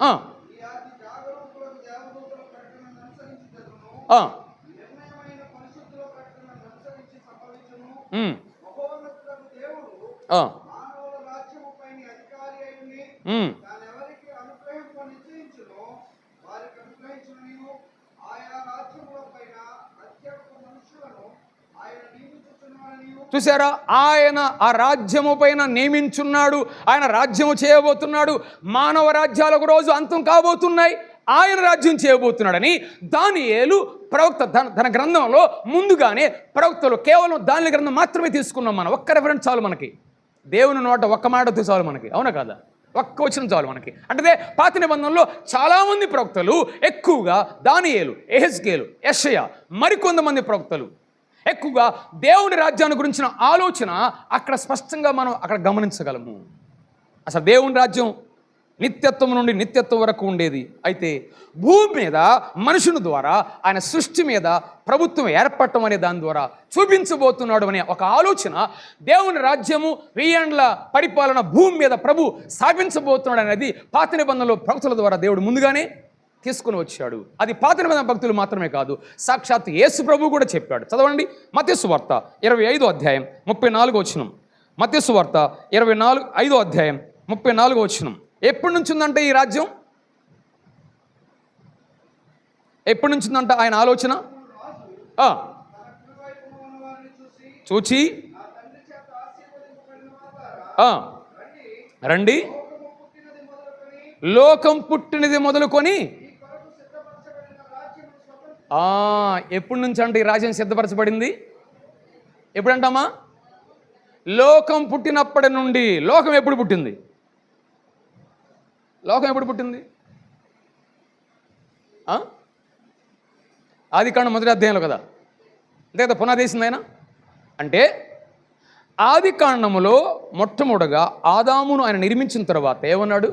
చూసారా? ఆయన ఆ రాజ్యము పైన నియమించున్నాడు. ఆయన రాజ్యము చేయబోతున్నాడు. మానవ రాజ్యాలకు రోజు అంతం కాబోతున్నాయి. ఆయన రాజ్యం చేయబోతున్నాడని దానియేలు ప్రవక్త తన గ్రంథంలో ముందుగానే ప్రవక్తలు కేవలం దానియేలు గ్రంథం మాత్రమే తీసుకున్నాం. మనం ఒక్క రెఫరెన్స్ చాలు మనకి. దేవుని నోట ఒక్క మాట చాలు మనకి. అవునా కాదా? ఒక్క వచనం చాలు మనకి. అంటే పాత నిబంధనలో చాలామంది ప్రవక్తలు, ఎక్కువగా దానియేలు, యెహెజ్కేలు, యెషయా, మరికొంతమంది ప్రవక్తలు ఎక్కువగా దేవుని రాజ్యాన్ని గురించిన ఆలోచన అక్కడ స్పష్టంగా మనం అక్కడ గమనించగలము. అసలు దేవుని రాజ్యం నిత్యత్వం నుండి నిత్యత్వం వరకు ఉండేది. అయితే భూమి మీద మనుషుని ద్వారా ఆయన సృష్టి మీద ప్రభుత్వం ఏర్పడటం అనే దాని ద్వారా చూపించబోతున్నాడు అనే ఒక ఆలోచన, దేవుని రాజ్యము 1000 ఏళ్ల పరిపాలన భూమి మీద ప్రభు స్థాపించబోతున్నాడు అనేది పాత నిబంధనలో ప్రవక్తల ద్వారా దేవుడు ముందుగానే తీసుకుని వచ్చాడు. అది పాత నిబంధన భక్తులు మాత్రమే కాదు, సాక్షాత్ యేసు ప్రభు కూడా చెప్పాడు. చదవండి, మత్తయి సువార్త 25వ అధ్యాయం 34వ వచనం. మత్తయి సువార్త 25వ అధ్యాయం 34వ వచనం. ఎప్పటి నుంచి ఉందంటే ఈ రాజ్యం? ఎప్పటి నుంచి ఉందంట ఆయన ఆలోచన? చూచి రండి, లోకం పుట్టినది మొదలుకొని. ఎప్పటి నుంచి అంటే ఈ రాజ్యం సిద్ధపరచబడింది? ఎప్పుడంటామా? లోకం పుట్టినప్పటి నుండి. లోకం ఎప్పుడు పుట్టింది? లోకం ఎప్పుడు పుట్టింది? ఆదికాండం 1వ అధ్యాయంలో కదా, అంతే కదా పునాదేసింది ఆయన. అంటే ఆదికాండములో మొట్టమొదటగా ఆదామును ఆయన నిర్మించిన తర్వాత ఏమన్నాడు?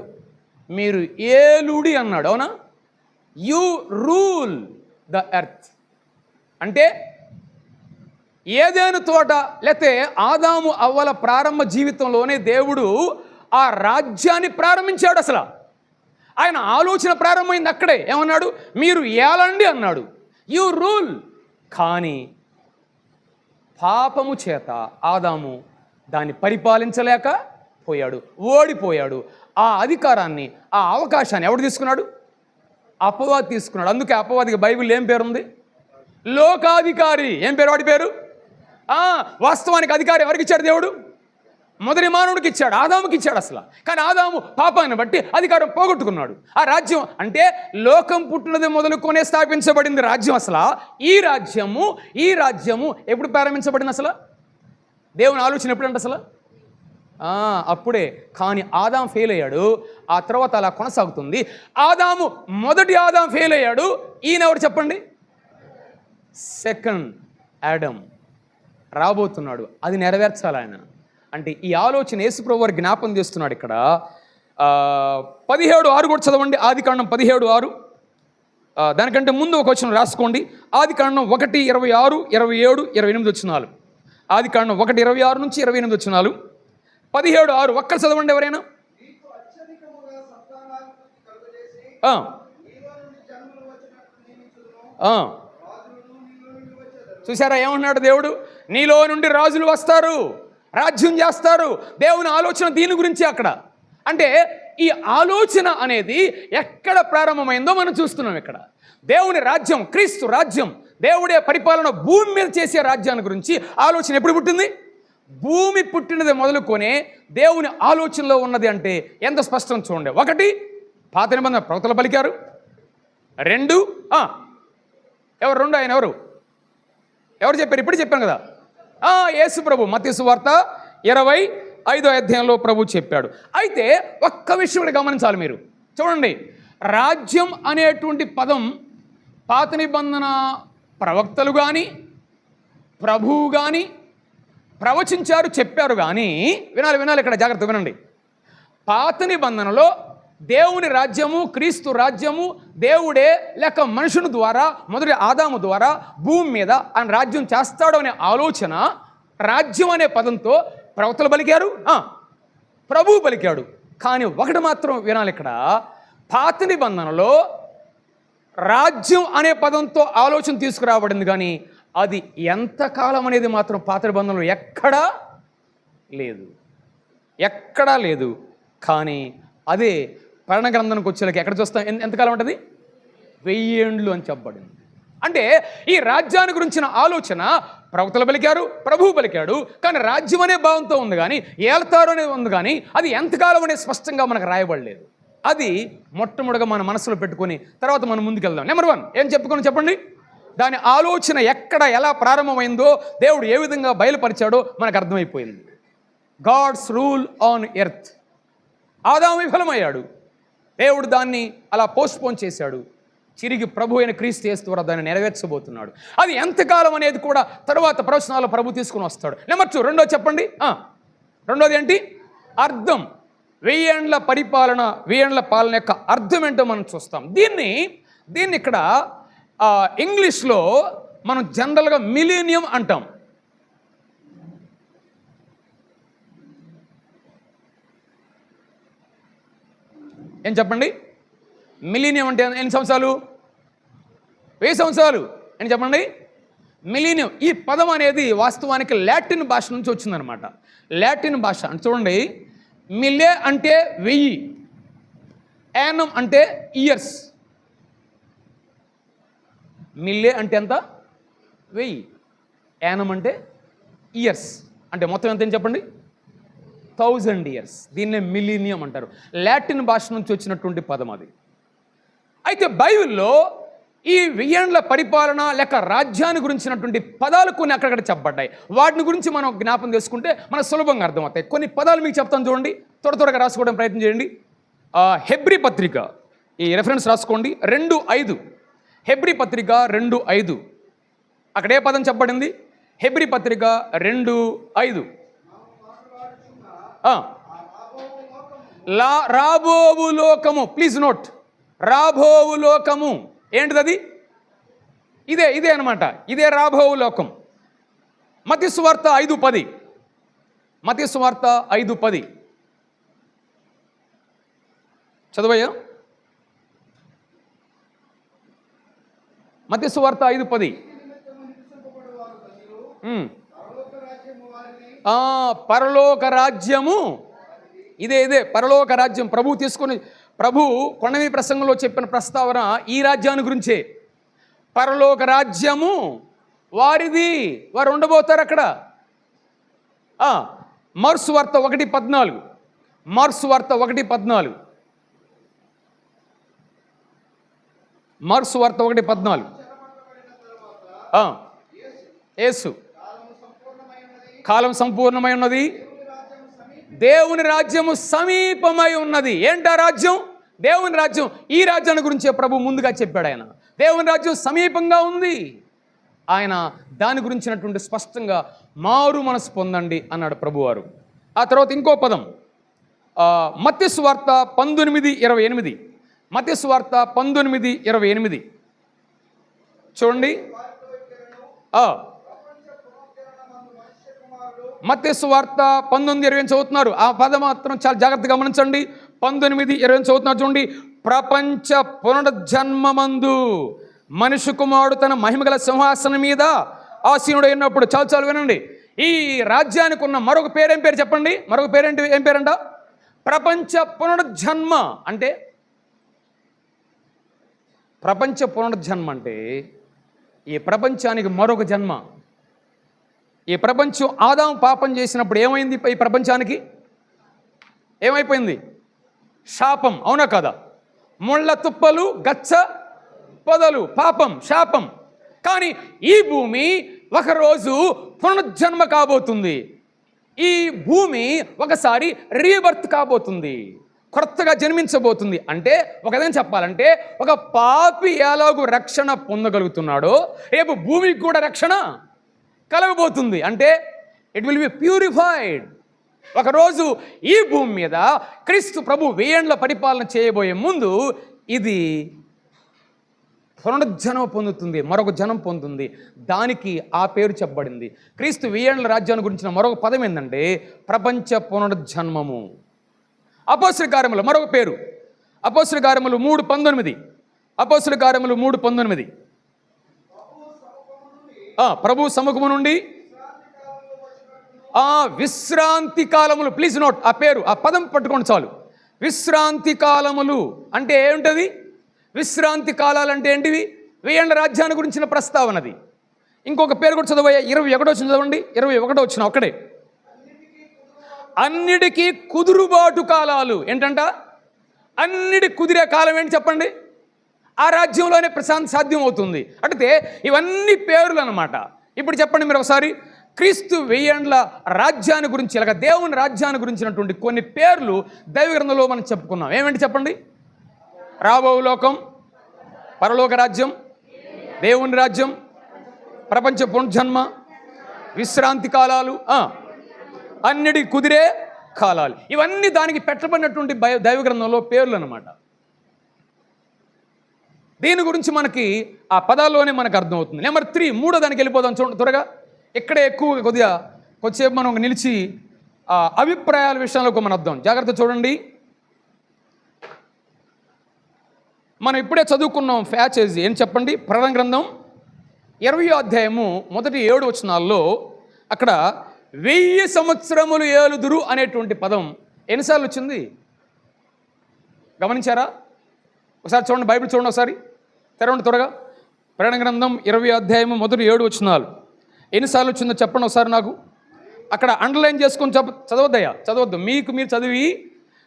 మీరు ఏలుడి అన్నాడు. అవునా? You rule the earth. అంటే ఏదైనా తోట లేకపోతే ఆదాము అవ్వల ప్రారంభ జీవితంలోనే దేవుడు ఆ రాజ్యాన్ని ప్రారంభించాడు. అసలు ఆయన ఆలోచన ప్రారంభమైంది అక్కడే. ఏమన్నాడు? మీరు ఏలండి అన్నాడు, యు రూల్. కానీ పాపము చేత ఆదాము దాన్ని పరిపాలించలేక పోయాడు, ఓడిపోయాడు. ఆ అధికారాన్ని, ఆ అవకాశాన్ని ఎవడు తీసుకున్నాడు? అపవాది తీసుకున్నాడు. అందుకే అపవాదికి బైబిల్ ఏం పేరుంది? లోకాధికారి. ఏం పేరు వాడి పేరు? వాస్తవానికి అధికారం ఎవరికి ఇచ్చాడు? దేవుడు మొదటి మానవుడికి ఇచ్చాడు, ఆదాముకి ఇచ్చాడు అసలు. కానీ ఆదాము పాపాన్ని బట్టి అధికారం పోగొట్టుకున్నాడు. ఆ రాజ్యం అంటే లోకం పుట్టినది మొదలుకొనే స్థాపించబడింది రాజ్యం. అసలు ఈ రాజ్యము ఎప్పుడు ప్రారంభించబడింది? అసలు దేవుని ఆలోచన ఎప్పుడంటే అసలు అప్పుడే. కానీ ఆదాం ఫెయిల్ అయ్యాడు. ఆ తర్వాత అలా కొనసాగుతుంది. మొదటి ఆదాం ఫెయిల్ అయ్యాడు. ఈయన ఎవరు చెప్పండి? సెకండ్ ఆడమ్ రాబోతున్నాడు. అది నెరవేర్చాలి ఆయన. అంటే ఈ ఆలోచన యేసుప్రభువు వారు జ్ఞాపం చేస్తున్నాడు ఇక్కడ. 17:6 కూడా చదవండి. ఆదికాండం 17:6. దానికంటే ముందు ఒక వచనం రాసుకోండి. ఆదికాండం 1:26, 27, 28 వచనాలు. ఆదికాండం 1:26 నుంచి 28 వచనాలు. 17:6 ఒక్కరు చదవండి ఎవరైనా. చూసారా ఏమన్నాడు దేవుడు? నీలో నుండి రాజులు వస్తారు, రాజ్యం చేస్తారు. దేవుని ఆలోచన దీని గురించి అక్కడ. అంటే ఈ ఆలోచన అనేది ఎక్కడ ప్రారంభమైందో మనం చూస్తున్నాం ఇక్కడ. దేవుని రాజ్యం, క్రీస్తు రాజ్యం, దేవుడే పరిపాలన భూమి మీద చేసే రాజ్యాన్ని గురించి ఆలోచన ఎప్పుడు పుట్టింది? భూమి పుట్టినది మొదలుకొనే దేవుని ఆలోచనలో ఉన్నది. అంటే ఎంత స్పష్టం చూడండి. 1 పాత నిబంధన ప్రవక్తలు పలికారు. 2 ఎవరు? 2 ఆయన ఎవరు చెప్పారు? ఇప్పుడు చెప్పాను కదా, యేసు ప్రభు. మత్తయి సువార్త 25వ అధ్యాయంలో ప్రభు చెప్పాడు. అయితే ఒక్క విషయం కూడా గమనించాలి మీరు. చూడండి, రాజ్యం అనేటువంటి పదం పాత నిబంధన ప్రవక్తలు కానీ ప్రభువు కానీ ప్రవచించారు, చెప్పారు. కానీ వినాలి ఇక్కడ జాగ్రత్త వినండి. పాత నిబంధనలో దేవుని రాజ్యము, క్రీస్తు రాజ్యము దేవుడే లేక మనుషుని ద్వారా, మొదటి ఆదాము ద్వారా భూమి మీద ఆయన రాజ్యం చేస్తాడు అనే ఆలోచన, రాజ్యం అనే పదంతో ప్రవక్తలు పలికారు, ప్రభువు పలికాడు. కానీ ఒకటి మాత్రం వినాలి ఇక్కడ. పాత నిబంధనలో రాజ్యం అనే పదంతో ఆలోచన తీసుకురాబడింది, కానీ అది ఎంతకాలం అనేది మాత్రం పాత నిబంధనలో ఎక్కడా లేదు. కానీ అదే పరణ గ్రంథానికి వచ్చేలాకి ఎక్కడ చూస్తాం? ఎంతకాలం ఉంటుంది? 1000 ఏండ్లు అని చెప్పబడింది. అంటే ఈ రాజ్యాన్ని గురించిన ఆలోచన ప్రవక్తలు పలికారు, ప్రభువు పలికాడు. కానీ రాజ్యం అనే భావంతో ఉంది, కానీ ఏళ్తారు అనేది ఉంది, కానీ అది ఎంతకాలం అనేది స్పష్టంగా మనకు రాయబడలేదు. అది మొట్టమొదటిగా మన మనసులో పెట్టుకొని తర్వాత మనం ముందుకెళ్దాం. నెంబర్ 1 ఏం చెప్పుకొని చెప్పండి. దాని ఆలోచన ఎక్కడ ఎలా ప్రారంభమైందో, దేవుడు ఏ విధంగా బయలుపరిచాడో మనకు అర్థమైపోయింది. God's rule on earth. ఆదాము విఫలమయ్యాడు, దేవుడు దాన్ని అలా పోస్ట్పోన్ చేశాడు. చిరిగి ప్రభు అయిన క్రీస్తు యేసు ద్వారా దాన్ని నెరవేర్చబోతున్నాడు. అది ఎంతకాలం అనేది కూడా తరువాత ప్రవచనాల్లో ప్రభు తీసుకుని వస్తాడు. నెంబర్ 2 రెండోది చెప్పండి. రెండోది ఏంటి? అర్థం. 1000 ఏండ్ల పరిపాలన, 1000 ఏండ్ల పాలన యొక్క అర్థం ఏంటో మనం చూస్తాం. దీన్ని ఇక్కడ ఇంగ్లీష్లో మనం జనరల్గా మిలీనియం అంటాం. ఏం చెప్పండి? మిలీనియం అంటే ఎన్ని సంవత్సరాలు? 1000 సంవత్సరాలు అని చెప్పండి. మిలీనియం ఈ పదం అనేది వాస్తవానికి లాటిన్ భాష నుంచి వచ్చిందనమాట. లాటిన్ భాష అంటే చూడండి, మిల్లే అంటే 1000, యానం అంటే ఇయర్స్. మిల్లే అంటే ఎంత? 1000. యానం అంటే ఇయర్స్. అంటే మొత్తం ఎంత చెప్పండి? 1000 years. దీన్నే మిలీనియం అంటారు. లాటిన్ భాష నుంచి వచ్చినటువంటి పదం అది. అయితే బైబిల్లో ఈ 1000 ఏండ్ల పరిపాలన లేక రాజ్యాన్ని గురించినటువంటి పదాలు కొన్ని అక్కడక్కడ చెప్పబడ్డాయి. వాటిని గురించి మనం జ్ఞాపం చేసుకుంటే మనకు సులభంగా అర్థమవుతాయి. కొన్ని పదాలు మీకు చెప్తాను చూడండి, త్వరగా రాసుకోవడం ప్రయత్నం చేయండి. హెబ్రీ పత్రిక, ఈ రెఫరెన్స్ రాసుకోండి, 2:5. హెబ్రీ పత్రిక 2:5. అక్కడ ఏ పదం చెప్పబడింది? హెబ్రీ పత్రిక 2:5. రాబోవు లోకము. ప్లీజ్ నోట్, రాబోవు లోకము ఏంటిది? అది ఇదే అనమాట. ఇదే రాబోవు లోకం. మత్తయి సువార్త 5:10. మత్తయి సువార్త 5:10 చదవయ్యా. మత్తయి సువార్త 5:10. పరలోక రాజ్యము ఇదే పరలోక రాజ్యం. ప్రభు కొండమీద ప్రసంగంలో చెప్పిన ప్రస్తావన ఈ రాజ్యాన్ని గురించే. పరలోక రాజ్యము వారిది, వారు ఉండబోతారు అక్కడ. మార్కు వార్త 1:14. మార్కు వార్త 1:14. మార్కు వార్త 1:14. యేసు కాలం సంపూర్ణమై ఉన్నది, దేవుని రాజ్యము సమీపమై ఉన్నది. ఏంటా రాజ్యం? దేవుని రాజ్యం. ఈ రాజ్యాన్ని గురించే ప్రభు ముందుగా చెప్పాడు. ఆయన దేవుని రాజ్యం సమీపంగా ఉంది. ఆయన దాని గురించినటువంటి స్పష్టంగా మారు మనసు పొందండి అన్నాడు ప్రభువారు. ఆ తర్వాత ఇంకో పదం మత్తయి సువార్త 19:28. మత్తయి సువార్త 19:28 చూడండి. మత్తయి సువార్త 19:20 చదువుతున్నారు. ఆ పదం మాత్రం చాలా జాగ్రత్తగా గమనించండి. 19:20 చదువుతున్నారు చూడండి. ప్రపంచ పునరుజ్జన్మమందు మనిషి కుమారుడు తన మహిమగల సింహాసనం మీద ఆసీనుడు అయినప్పుడు. చాలు వినండి. ఈ రాజ్యానికి ఉన్న మరొక పేరు ఏం పేరు చెప్పండి? మరొక పేరేంటి? ఏం పేరంట? ప్రపంచ పునరుజ్జన్మ. అంటే ప్రపంచ పునరుజ్జన్మ అంటే ఈ ప్రపంచానికి మరొక జన్మ. ఈ ప్రపంచం ఆదాము పాపం చేసినప్పుడు ఏమైంది? ఈ ప్రపంచానికి ఏమైపోయింది? శాపం. అవునా కదా? ముళ్ళ తుప్పలు, గచ్చ పొదలు, పాపం, శాపం. కానీ ఈ భూమి ఒకరోజు పునరుజ్జన్మ కాబోతుంది. ఈ భూమి ఒకసారి రీబర్త్ కాబోతుంది, కొత్తగా జన్మించబోతుంది. అంటే ఒకదేం చెప్పాలంటే, ఒక పాపి ఎలాగూ రక్షణ పొందగలుగుతున్నాడో రేపు భూమికి కూడా రక్షణ కలగబోతుంది. అంటే ఇట్ విల్ బి ప్యూరిఫైడ్. ఒకరోజు ఈ భూమి మీద క్రీస్తు ప్రభు 1000 ఏండ్ల పరిపాలన చేయబోయే ముందు ఇది పునరుజ్జనం పొందుతుంది, మరొక జనం పొందుతుంది. దానికి ఆ పేరు చెప్పబడింది. క్రీస్తు 1000 ఏండ్ల రాజ్యాన్ని గురించిన మరొక పదం ఏంటంటే ప్రపంచ పునరుజ్జన్మము. అపోస్తలుల కార్యములు మరొక పేరు. అపోస్తలుల కార్యములు 3:19. అపోస్తలుల కార్యములు 3:19. ప్రభు సముఖము నుండి విశ్రాంతి కాలములు. ప్లీజ్ నోట్ ఆ పేరు, ఆ పదం పట్టుకోండి చాలు. విశ్రాంతి కాలములు అంటే ఏమిటది? విశ్రాంతి కాలాలు అంటే ఏంటివి? 1000 ఏండ్ల రాజ్యాన్ని గురించిన ప్రస్తావనది. ఇంకొక పేరు కూడా చదవయ్యా. 21 చదవండి. 21 ఒక్కడే. అన్నిటికీ కుదురుబాటు కాలాలు. ఏంటంట? అన్నిటి కుదిరే కాలం ఏంటి చెప్పండి? ఆ రాజ్యంలోనే ప్రశాంతి సాధ్యం అవుతుంది. అంటే ఇవన్నీ పేర్లు అన్నమాట. ఇప్పుడు చెప్పండి మీరు ఒకసారి. క్రీస్తు 1000 ఏండ్ల రాజ్యాన్ని గురించి, ఇలాగ దేవుని రాజ్యాన్ని గురించినటువంటి కొన్ని పేర్లు దైవ గ్రంథంలో మనం చెప్పుకున్నాం. ఏమేంటి చెప్పండి? రాబో లోకం, పరలోక రాజ్యం, దేవుని రాజ్యం, ప్రపంచ పునర్జన్మ, విశ్రాంతి కాలాలు, అన్నిటి కుదిరే కాలాలు. ఇవన్నీ దానికి పెట్టబడినటువంటి దైవ గ్రంథంలో పేర్లు అన్నమాట. దీని గురించి మనకి ఆ పదాల్లోనే మనకు అర్థమవుతుంది. నెంబర్ 3, మూడో దానికి వెళ్ళిపోదాం చూడండి త్వరగా. ఇక్కడే ఎక్కువ కొద్దిసేపు మనం నిలిచి అభిప్రాయాల విషయంలో మనం అర్థం జాగ్రత్త చూడండి. మనం ఇప్పుడే చదువుకున్నాం ప్యాసేజ్ ఏం చెప్పండి? ప్రకటన గ్రంథం 20వ అధ్యాయము మొదటి 7 వచనాల్లో అక్కడ 1000 సంవత్సరములు ఏలుదురు అనేటువంటి పదం ఎన్నిసార్లు వచ్చింది గమనించారా? ఒకసారి చూడండి, బైబిల్ చూడండి ఒకసారి, తెరవండి త్వరగా. ప్రకటన గ్రంథం 20వ అధ్యాయము మొదటి 7 వచనాలు ఎన్నిసార్లు వచ్చిందో చెప్పండి ఒకసారి నాకు. అక్కడ అండర్లైన్ చేసుకొని చదవద్దయ్యా, చదవద్దు. మీకు మీరు చదివి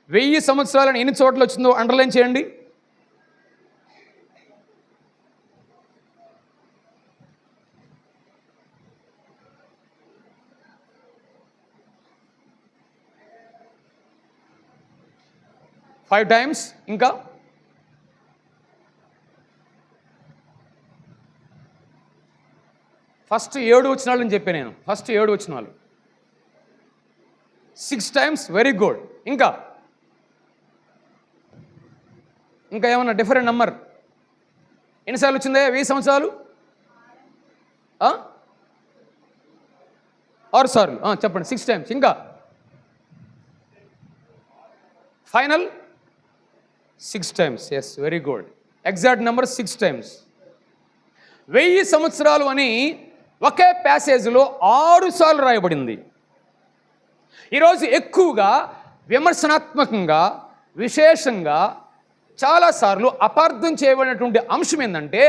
1000 సంవత్సరాలను ఎన్ని చోట్ల వచ్చిందో అండర్లైన్ చేయండి. Five times. ఇంకా ఫస్ట్ 7 వచనాలు అని చెప్పాను నేను. ఫస్ట్ 7 వచనాలు 6 టైమ్స్. Very good. ఇంకా ఏమన్నా డిఫరెంట్ నెంబర్ ఎన్నిసార్లు వచ్చిందే? 1000 సంవత్సరాలు 6 సార్లు చెప్పండి. 6 టైమ్స్. ఇంకా final 6 times. Yes, very good. Exact number 6 times. 1000 సంవత్సరాలు అని ఒకే ప్యాసేజ్లో 6 సార్లు రాయబడింది. ఈరోజు ఎక్కువగా విమర్శనాత్మకంగా, విశేషంగా చాలాసార్లు అపార్థం చేయబడినటువంటి అంశం ఏంటంటే,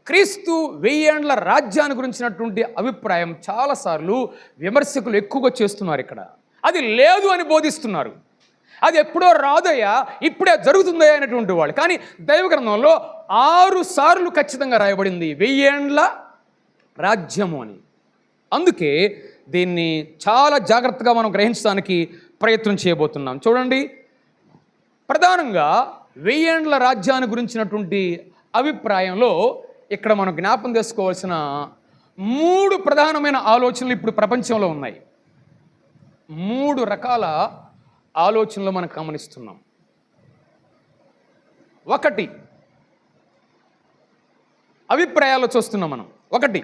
క్రీస్తు 1000 ఏండ్ల రాజ్యాన్ని గురించినటువంటి అభిప్రాయం చాలాసార్లు విమర్శకులు ఎక్కువగా చేస్తున్నారు. ఇక్కడ అది లేదు అని బోధిస్తున్నారు. అది ఎప్పుడో రాదయ్యా, ఇప్పుడే జరుగుతుందయ్యా అనేటువంటి వాళ్ళు. కానీ దైవగ్రంథంలో 6 సార్లు ఖచ్చితంగా రాయబడింది 1000 ఏండ్ల రాజ్యము అని. అందుకే దీన్ని చాలా జాగ్రత్తగా మనం గ్రహించడానికి ప్రయత్నం చేయబోతున్నాం. చూడండి, ప్రధానంగా 1000 ఏండ్ల రాజ్యాన్ని గురించినటువంటి అభిప్రాయంలో ఇక్కడ మనం జ్ఞాపం చేసుకోవాల్సిన 3 ప్రధానమైన ఆలోచనలు ఇప్పుడు ప్రపంచంలో ఉన్నాయి. 3 రకాల ఆలోచనలు మనం గమనిస్తున్నాం. ఒకటి, అభిప్రాయాలు చూస్తున్నాం మనం. ఒకటి,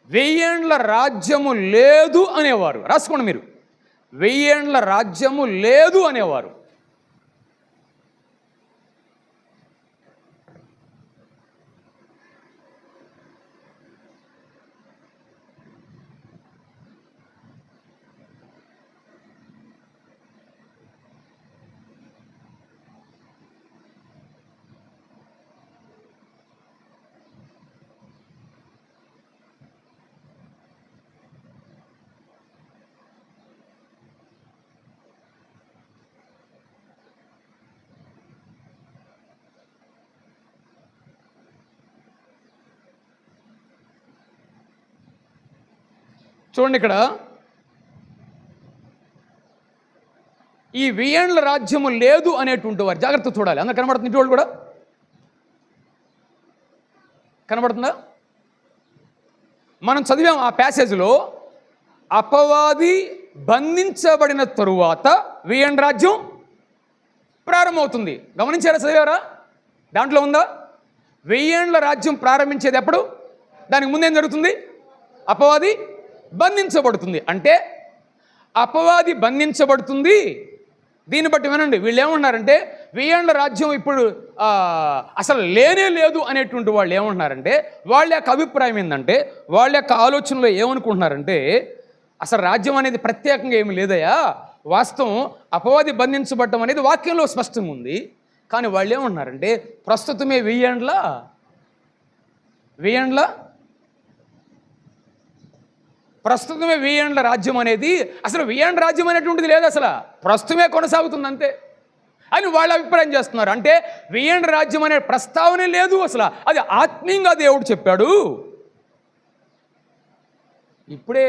1000 ఏండ్ల రాజ్యము లేదు అనేవారు. రాసుకోండి మీరు, 1000 ఏండ్ల రాజ్యము లేదు అనేవారు. చూడండి, ఇక్కడ ఈ 1000 ఏండ్ల రాజ్యము లేదు అనేటువంటి వారు జాగ్రత్త చూడాలి. అందరూ కనబడుతుంది, ఇటు వాళ్ళు కూడా కనబడుతుందా? మనం చదివాం ఆ ప్యాసేజ్లో, అపవాది బంధించబడిన తరువాత 1000 ఏండ్ల రాజ్యం ప్రారంభమవుతుంది. గమనించారా? చదివారా? దాంట్లో ఉందా? 1000 ఏండ్ల రాజ్యం ప్రారంభించేది ఎప్పుడు? దానికి ముందేం జరుగుతుంది? అపవాది బంధించబడుతుంది. అంటే అపవాది బంధించబడుతుంది. దీన్ని బట్టి వినండి, వీళ్ళు ఏమంటున్నారంటే 1000 ఏండ్ల రాజ్యం ఇప్పుడు అసలు లేనే లేదు అనేటువంటి వాళ్ళు ఏమంటున్నారంటే, వాళ్ళ యొక్క అభిప్రాయం ఏంటంటే, వాళ్ళ యొక్క ఆలోచనలో ఏమనుకుంటున్నారంటే, అసలు రాజ్యం అనేది ప్రత్యేకంగా ఏమి లేదయా, వాస్తవం అపవాది బంధించబడటం అనేది వాక్యంలో స్పష్టంగా ఉంది. కానీ వాళ్ళు ఏమంటున్నారంటే, ప్రస్తుతమే 1000 ఏండ్ల ప్రస్తుతమే 1000 ఏండ్ల రాజ్యం అనేది, అసలు 1000 ఏండ్ల రాజ్యం అనేటువంటిది లేదు, అసలు ప్రస్తుతమే కొనసాగుతుంది అంతే అని వాళ్ళు అభిప్రాయం చేస్తున్నారు. అంటే 1000 ఏండ్ల రాజ్యం అనే ప్రస్తావనే లేదు అసలు, అది ఆత్మీయంగా దేవుడు చెప్పాడు, ఇప్పుడే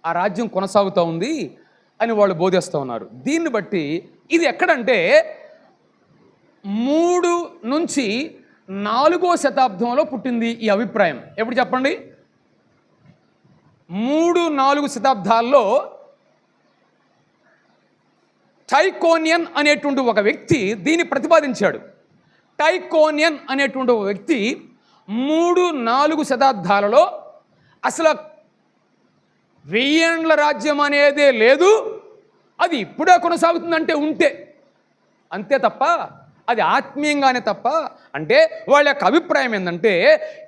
ఆ రాజ్యం కొనసాగుతూ ఉంది అని వాళ్ళు బోధిస్తూ ఉన్నారు. దీన్ని బట్టి ఇది ఎక్కడంటే 3 నుంచి 4వ శతాబ్దంలో పుట్టింది ఈ అభిప్రాయం. ఎప్పుడు చెప్పండి? 3-4 శతాబ్దాల్లో టైకోనియన్ అనేటువంటి ఒక వ్యక్తి దీన్ని ప్రతిపాదించాడు. టైకోనియన్ అనేటువంటి ఒక వ్యక్తి 3-4 శతాబ్దాలలో అసలు 1000 ఏండ్ల రాజ్యం అనేదే లేదు, అది ఇప్పుడే కొనసాగుతుందంటే ఉంటే అంతే తప్ప, అది ఆత్మీయంగానే తప్ప. అంటే వాళ్ళ యొక్క అభిప్రాయం ఏంటంటే,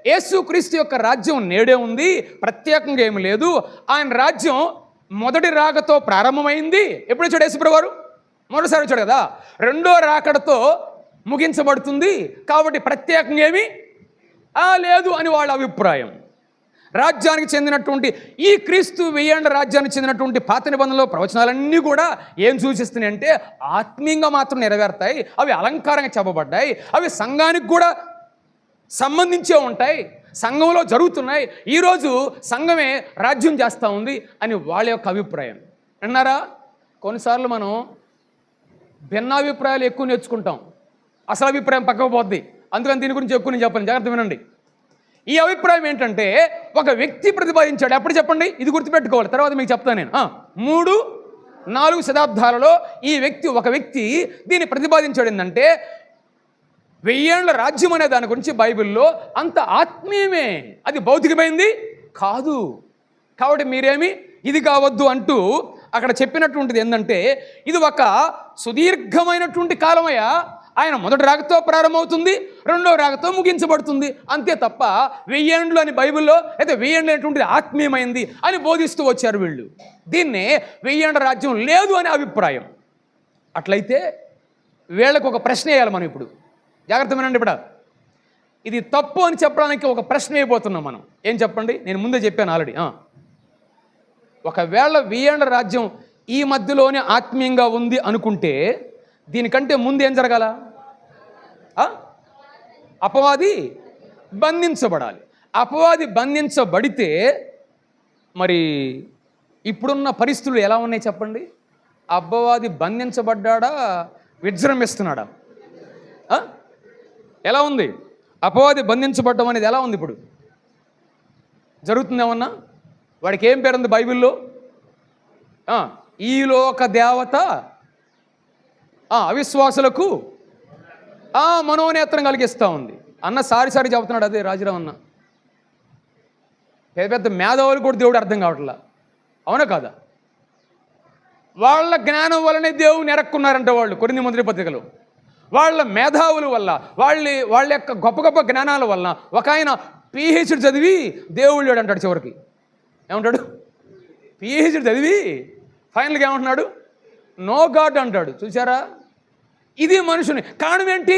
యేసుక్రీస్తు యొక్క రాజ్యం నేడే ఉంది, ప్రత్యేకంగా ఏమి లేదు. ఆయన రాజ్యం మొదటి రాకతో ప్రారంభమైంది. ఎప్పుడు వచ్చాడు యేసుప్రభు వారు? మొదటిసారి వచ్చాడు కదా. రెండో రాకడతో ముగించబడుతుంది. కాబట్టి ప్రత్యేకంగా ఏమీ లేదు అని వాళ్ళ అభిప్రాయం. రాజ్యానికి చెందినటువంటి ఈ క్రీస్తు 1000 ఏండ్ల రాజ్యానికి చెందినటువంటి పాత నిబంధనలో ప్రవచనాలన్నీ కూడా ఏం సూచిస్తున్నాయి అంటే, ఆత్మీయంగా మాత్రం నెరవేరుతాయి, అవి అలంకారంగా చెప్పబడ్డాయి, అవి సంఘానికి కూడా సంబంధించే ఉంటాయి, సంఘంలో జరుగుతున్నాయి, ఈరోజు సంఘమే రాజ్యం చేస్తూ ఉంది అని వాళ్ళ యొక్క అభిప్రాయం. అన్నారా? కొన్నిసార్లు మనం భిన్నాభిప్రాయాలు ఎక్కువ నేర్చుకుంటాం, అసలు అభిప్రాయం పక్కకు పోద్ది. అందుకని దీని గురించి ఎక్కువ నేను చెప్పాను, జాగ్రత్త వినండి. ఈ అభిప్రాయం ఏంటంటే, ఒక వ్యక్తి ప్రతిపాదించాడు. ఎప్పుడు చెప్పండి? ఇది గుర్తుపెట్టుకోవాలి, తర్వాత మీకు చెప్తాను నేను. 3-4 శతాబ్దాలలో ఒక వ్యక్తి దీన్ని ప్రతిపాదించాడు. ఏంటంటే 1000 ఏండ్ల రాజ్యం అనే దాని గురించి బైబిల్లో అంత ఆత్మీయమే, అది భౌతికమైంది కాదు. కాబట్టి మీరేమి ఇది కావద్దు అంటూ అక్కడ చెప్పినటువంటిది ఏంటంటే ఇది ఒక సుదీర్ఘమైనటువంటి కాలమయ్యా. ఆయన మొదటి రాకతో ప్రారంభమవుతుంది, రెండో రాకతో ముగించబడుతుంది, అంతే తప్ప 1000 ఏండ్లు అని బైబిల్లో అయితే 1000 ఏండ్లు అనేటువంటిది ఆత్మీయమైంది అని బోధిస్తూ వచ్చారు వీళ్ళు. దీన్నే 1000 ఏండ్ల రాజ్యం లేదు అనే అభిప్రాయం. అట్లయితే వీళ్ళకు ఒక ప్రశ్న వేయాలి మనం ఇప్పుడు. జాగ్రత్త వినండి. ఇప్పుడు ఇది తప్పు అని చెప్పడానికి ఒక ప్రశ్న వేయబోతున్నాం మనం. ఏం చెప్పండి? నేను ముందే చెప్పాను ఆల్రెడీ. ఒకవేళ 1000 ఏండ్ల రాజ్యం ఈ మధ్యలోనే ఆత్మీయంగా ఉంది అనుకుంటే దీనికంటే ముందు ఏం జరగాల? అపవాది బంధించబడాలి. అపవాది బంధించబడితే మరి ఇప్పుడున్న పరిస్థితులు ఎలా ఉన్నాయి చెప్పండి? అపవాది బంధించబడ్డా, విజృంభిస్తున్నాడా? ఎలా ఉంది? అపవాది బంధించబడ్డం అనేది ఎలా ఉంది? ఇప్పుడు జరుగుతుందేమన్నా? వాడికి ఏం పేరుంది బైబిల్లో? ఈ లోక దేవత అవిశ్వాసులకు మనోనేత్రం కలిగిస్తూ ఉంది అన్న సారి చెబుతున్నాడు. అదే రాజురావు అన్న. పెద్ద పెద్ద మేధావులు కూడా దేవుడు అర్థం కావట్లా. అవునా కాదా? వాళ్ళ జ్ఞానం వల్లనే దేవుని ఎరక్కున్నారంట వాళ్ళు. కొరింథీ మొదటి పత్రికలో వాళ్ళ మేధావుల వల్ల, వాళ్ళ యొక్క గొప్ప గొప్ప జ్ఞానాల వల్ల ఒక ఆయన పిహెచ్డి చదివి దేవుళ్ళు అంటాడు. చివరికి ఏమంటాడు? పిహెచ్డి చదివి ఫైనల్గా ఏమంటున్నాడు? నో గాడ్ అంటాడు. చూసారా? ఇది మనుషుని కారణం ఏంటి?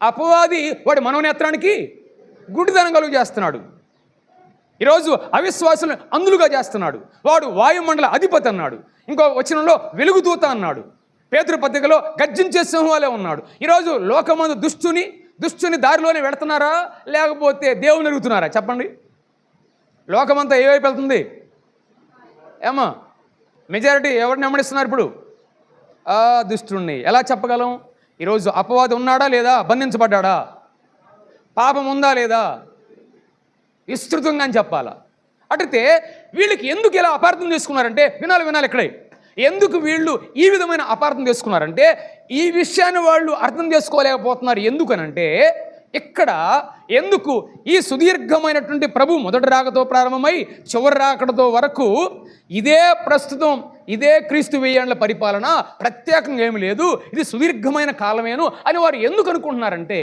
అపవాది వాడి మనోనేత్రానికి గుడ్డితనం కలుగు చేస్తున్నాడు. ఈరోజు అవిశ్వాసులను అందులుగా చేస్తున్నాడు. వాడు వాయుమండల అధిపతి అన్నాడు. ఇంకో వచనంలో వెలుగుదూత అన్నాడు. పేతురు పత్రికలో గర్జించే సింహాలే ఉన్నాడు. ఈరోజు లోకమందు దుష్టుని దారిలోనే వెళుతున్నారా లేకపోతే దేవుని ఎరుగుతున్నారా? చెప్పండి. లోకమంతా ఏ వైపు వెళ్తుంది? ఏమా మెజారిటీ ఎవరిని వెంబడిస్తున్నారు ఇప్పుడు? దుష్టుణ్ణి. ఎలా చెప్పగలం? ఈరోజు అపవాది ఉన్నాడా లేదా? బంధించబడ్డా? పాపం ఉందా లేదా? విస్తృతంగా అని చెప్పాలా? అడిగితే వీళ్ళకి ఎందుకు ఇలా అపార్థం చేసుకున్నారంటే, వినాలి ఇక్కడే, ఎందుకు వీళ్ళు ఈ విధమైన అపార్థం చేసుకున్నారంటే ఈ విషయాన్ని వాళ్ళు అర్థం చేసుకోలేకపోతున్నారు. ఎందుకనంటే ఇక్కడ ఎందుకు ఈ సుదీర్ఘమైనటువంటి ప్రభు మొదటి రాకతో ప్రారంభమై చివరి రాకడతో వరకు ప్రస్తుతం ఇదే క్రీస్తు 1000 ఏండ్ల పరిపాలన, ప్రత్యేకంగా ఏమి లేదు, ఇది సుదీర్ఘమైన కాలమేను అని వారు ఎందుకు అనుకుంటున్నారంటే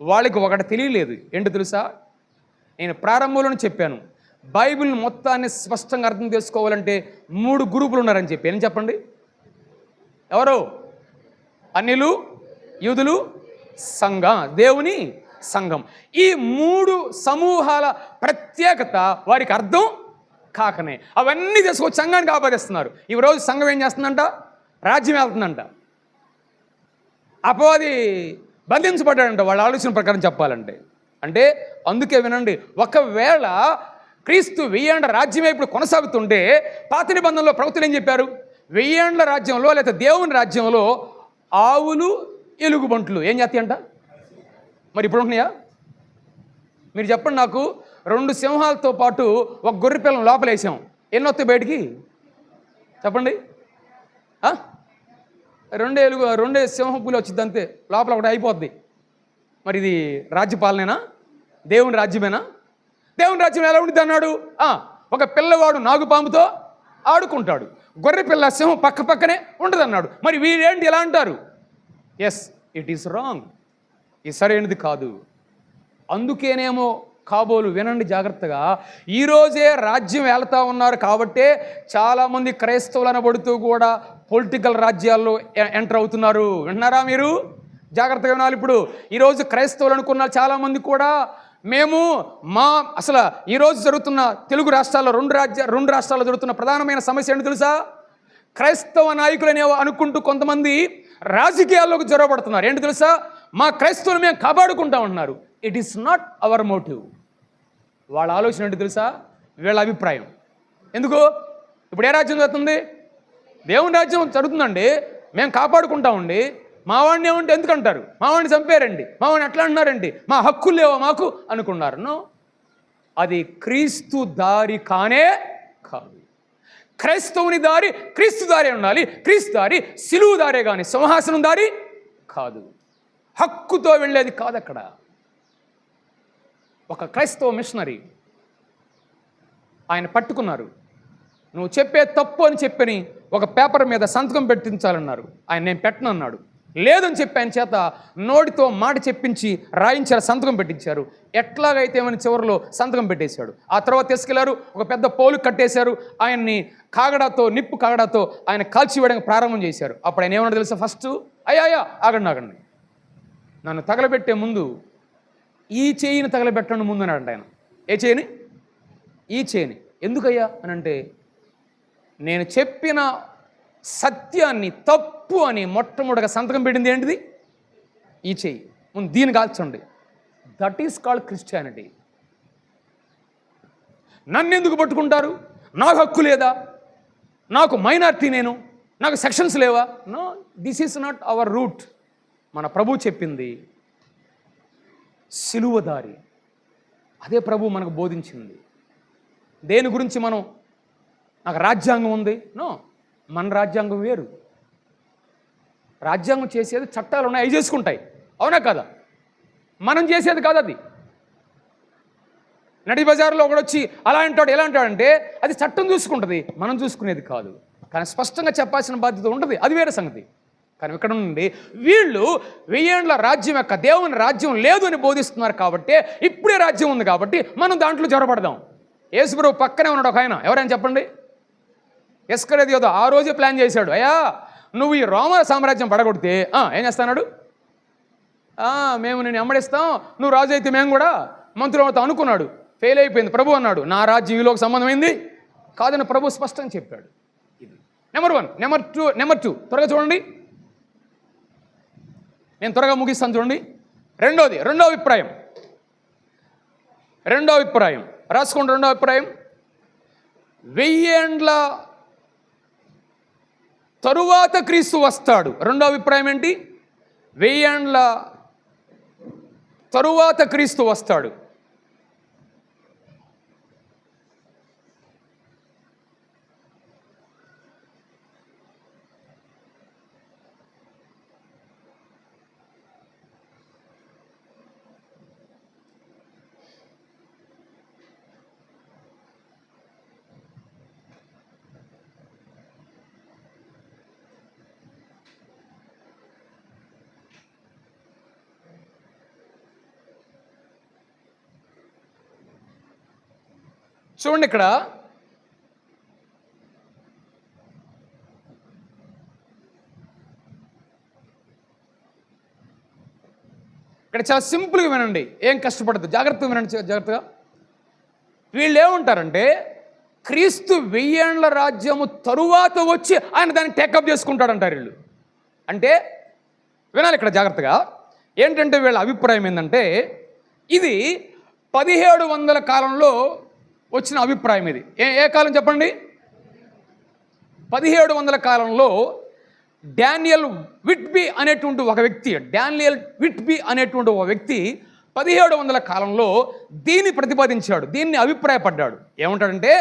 వాళ్ళకి ఒకటి తెలియలేదు. ఏంటో తెలుసా? నేను ప్రారంభంలోనే చెప్పాను, బైబిల్ మొత్తాన్ని స్పష్టంగా అర్థం చేసుకోవాలంటే 3 గ్రూపులు ఉన్నారని చెప్పి. ఏం చెప్పండి? ఎవరు? అన్యులు, యూదులు, దేవుని సంఘం. ఈ 3 సమూహాల ప్రత్యేకత వారికి అర్థం కాకనే అవన్నీ తీసుకొచ్చి సంఘానికి ఆపాదిస్తున్నారు. ఈరోజు సంఘం ఏం చేస్తుందంట? రాజ్యం వెళ్తుందంట. అపవాది బంధించబడ్డాడంట వాళ్ళ ఆలోచన ప్రకారం చెప్పాలంటే. అంటే అందుకే వినండి, ఒకవేళ క్రీస్తు 1000 ఏండ్ల రాజ్యమే ఇప్పుడు కొనసాగుతుంటే పాత నిబంధనలో ప్రవక్తలు ఏం చెప్పారు? 1000 ఏండ్ల రాజ్యంలో లేదా దేవుని రాజ్యంలో ఆవులు, ఎలుగుబంట్లు ఏం చేస్తాయంట? మరి ఇప్పుడు ఉంటున్నాయా? మీరు చెప్పండి నాకు. 2 సింహాలతో పాటు ఒక గొర్రె పిల్లను లోపలేసాం, ఎన్ని వస్తాయి బయటికి? చెప్పండి. 2 సింహం పులి వచ్చింది అంతే, లోపల ఒకటి అయిపోద్ది. మరి ఇది రాజ్యపాలనేనా? దేవుని రాజ్యమేనా? దేవుని రాజ్యం ఎలా ఉంటుంది అన్నాడు? ఒక పిల్లవాడు నాగుపాముతో ఆడుకుంటాడు, గొర్రె పిల్ల సింహం పక్కనే ఉండదు అన్నాడు. మరి వీరేంటి ఎలా అంటారు? Yes, it is wrong. ఇది సరైనది కాదు. అందుకేనేమో కాబోలు వినండి జాగ్రత్తగా, ఈరోజే రాజ్యం వెళ్తా ఉన్నారు కాబట్టే చాలామంది క్రైస్తవులు అనబడుతూ కూడా పొలిటికల్ రాజ్యాల్లో ఎంటర్ అవుతున్నారు. వింటున్నారా మీరు? జాగ్రత్తగా వినాలి. ఇప్పుడు ఈరోజు క్రైస్తవులు అనుకున్న చాలామంది కూడా మేము అసలు ఈరోజు జరుగుతున్న తెలుగు రాష్ట్రాల్లో 2 రాష్ట్రాల్లో జరుగుతున్న ప్రధానమైన సమస్య ఏంటి తెలుసా? క్రైస్తవ నాయకులనే అనుకుంటూ కొంతమంది రాజకీయాల్లోకి జొరబడుతున్నారు. ఏంటి తెలుసా? మా క్రైస్తవులు మేము కాపాడుకుంటా ఉంటున్నారు. It is not our motive. వాళ్ళ ఆలోచన ఏంటి తెలుసా? వీళ్ళ అభిప్రాయం. ఎందుకు? ఇప్పుడు ఏ రాజ్యం జరుగుతుంది? దేవుని రాజ్యం జరుగుతుందండి, మేము కాపాడుకుంటామండి. మావాడిని ఏమంటే ఎందుకంటారు? మావాడిని చంపారండి, మావాడిని ఎట్లా అంటున్నారండి, మా హక్కులు లేవా మాకు అనుకున్నారు. నో, అది క్రీస్తు దారి కానే కాదు. క్రైస్తవుని దారి క్రీస్తు దారి ఉండాలి. క్రీస్తు దారి సిలువు దారే కానీ సింహాసనం దారి కాదు. హక్కుతో వెళ్ళేది కాదు. అక్కడ ఒక క్రైస్తవ మిషనరీ ఆయన పట్టుకున్నారు. నువ్వు చెప్పే తప్పు అని చెప్పని ఒక పేపర్ మీద సంతకం పెట్టించాలన్నారు. ఆయన నేను పెట్టను అన్నాడు. లేదని చెప్పి ఆయన చేత నోటితో మాట చెప్పించి రాయించారు, సంతకం పెట్టించారు. ఎట్లాగైతే ఏమని చివరిలో సంతకం పెట్టేశాడు. ఆ తర్వాత తీసుకెళ్లారు, ఒక పెద్ద పోలు కట్టేశారు. ఆయన్ని నిప్పు కాగడాతో ఆయన కాల్చివేయడానికి ప్రారంభం చేశారు. అప్పుడు ఆయన ఏమన్నా తెలుసా? ఫస్ట్ అయ్యా ఆగండి, నన్ను తగలబెట్టే ముందు ఈ చేయిని తగలబెట్టండి ముందు అన్నాడు ఆయన. ఏ చేయిని? ఈ చేయిని. ఎందుకయ్యా అని అంటే, నేను చెప్పిన సత్యాన్ని తప్పు అని మొట్టమొదటిగా సంతకం పెట్టింది ఏంటిది? ఈ చేయి. ముందు దీన్ని కాల్చండి. That is called Christianity. నన్ను ఎందుకు పట్టుకుంటారు? నాకు హక్కు లేదా? నాకు మైనారిటీ, నాకు సెక్షన్స్ లేవా? No, this is not our route. మన ప్రభు చెప్పింది సిలువదారి. అదే ప్రభు మనకు బోధించింది. దేని గురించి నాకు రాజ్యాంగం ఉంది? నో, మన రాజ్యాంగం వేరు. రాజ్యాంగం చేసేది చట్టాలు ఉన్నాయి, అవి చేసుకుంటాయి. అవునా కదా? మనం చేసేది కాదు అది. నడి బజార్లో ఒకడొచ్చి అలా అంటాడు ఎలా అంటాడంటే, అది చట్టం చూసుకుంటుంది, మనం చూసుకునేది కాదు. కానీ స్పష్టంగా చెప్పాల్సిన బాధ్యత ఉంటుంది, అది వేరే సంగతి. కానీ ఇక్కడ నుండి వీళ్ళు 1000 ఏండ్ల రాజ్యం యొక్క దేవుని రాజ్యం లేదు అని బోధిస్తున్నారు. కాబట్టి ఇప్పుడే రాజ్యం ఉంది కాబట్టి మనం దాంట్లో జొరబడదాం. యేసుప్రభు పక్కనే ఉన్నాడు ఒక ఆయన, ఎవరైనా చెప్పండి? ఇస్కరియోతు ఆ రోజే ప్లాన్ చేశాడు. అయ్యా, నువ్వు ఈ రోమా సామ్రాజ్యం పడగొడితే ఏం చేస్తాడు? మేము నేను వెంబడిస్తాం, నువ్వు రాజు అయితే మేము కూడా మంత్రులతో అనుకున్నాడు. ఫెయిల్ అయిపోయింది. ప్రభు అన్నాడు, నా రాజ్యం ఈలోకి సంబంధమైంది కాదని ప్రభు స్పష్టంగా చెప్పాడు. ఇది నెంబర్ 1. నెంబర్ టూ త్వరగా చూడండి, నేను త్వరగా ముగిస్తాను చూడండి. రెండో అభిప్రాయం రాసుకోండి. రెండో అభిప్రాయం, 1000 ఏండ్ల తరువాత క్రీస్తు వస్తాడు. రెండో అభిప్రాయం ఏంటి? 1000 ఏండ్ల తరువాత క్రీస్తు వస్తాడు. చూడండి, ఇక్కడ చాలా సింపుల్గా వినండి, ఏం కష్టపడదు, జాగ్రత్తగా వినండి, జాగ్రత్తగా. వీళ్ళు ఏమంటారంటే, క్రీస్తు 1000 ఏండ్ల రాజ్యము తరువాత వచ్చి ఆయన దాన్ని టేకప్ చేసుకుంటాడంటారు వీళ్ళు. అంటే వినాలి ఇక్కడ జాగ్రత్తగా. ఏంటంటే వీళ్ళ అభిప్రాయం ఏంటంటే, ఇది 1700 కాలంలో వచ్చిన అభిప్రాయం. ఇది ఏ కాలం చెప్పండి? 1700 కాలంలో డానియల్ విట్బీ అనేటువంటి ఒక వ్యక్తి 1700 కాలంలో దీన్ని ప్రతిపాదించాడు, దీన్ని అభిప్రాయపడ్డాడు. ఏమంటాడంటే,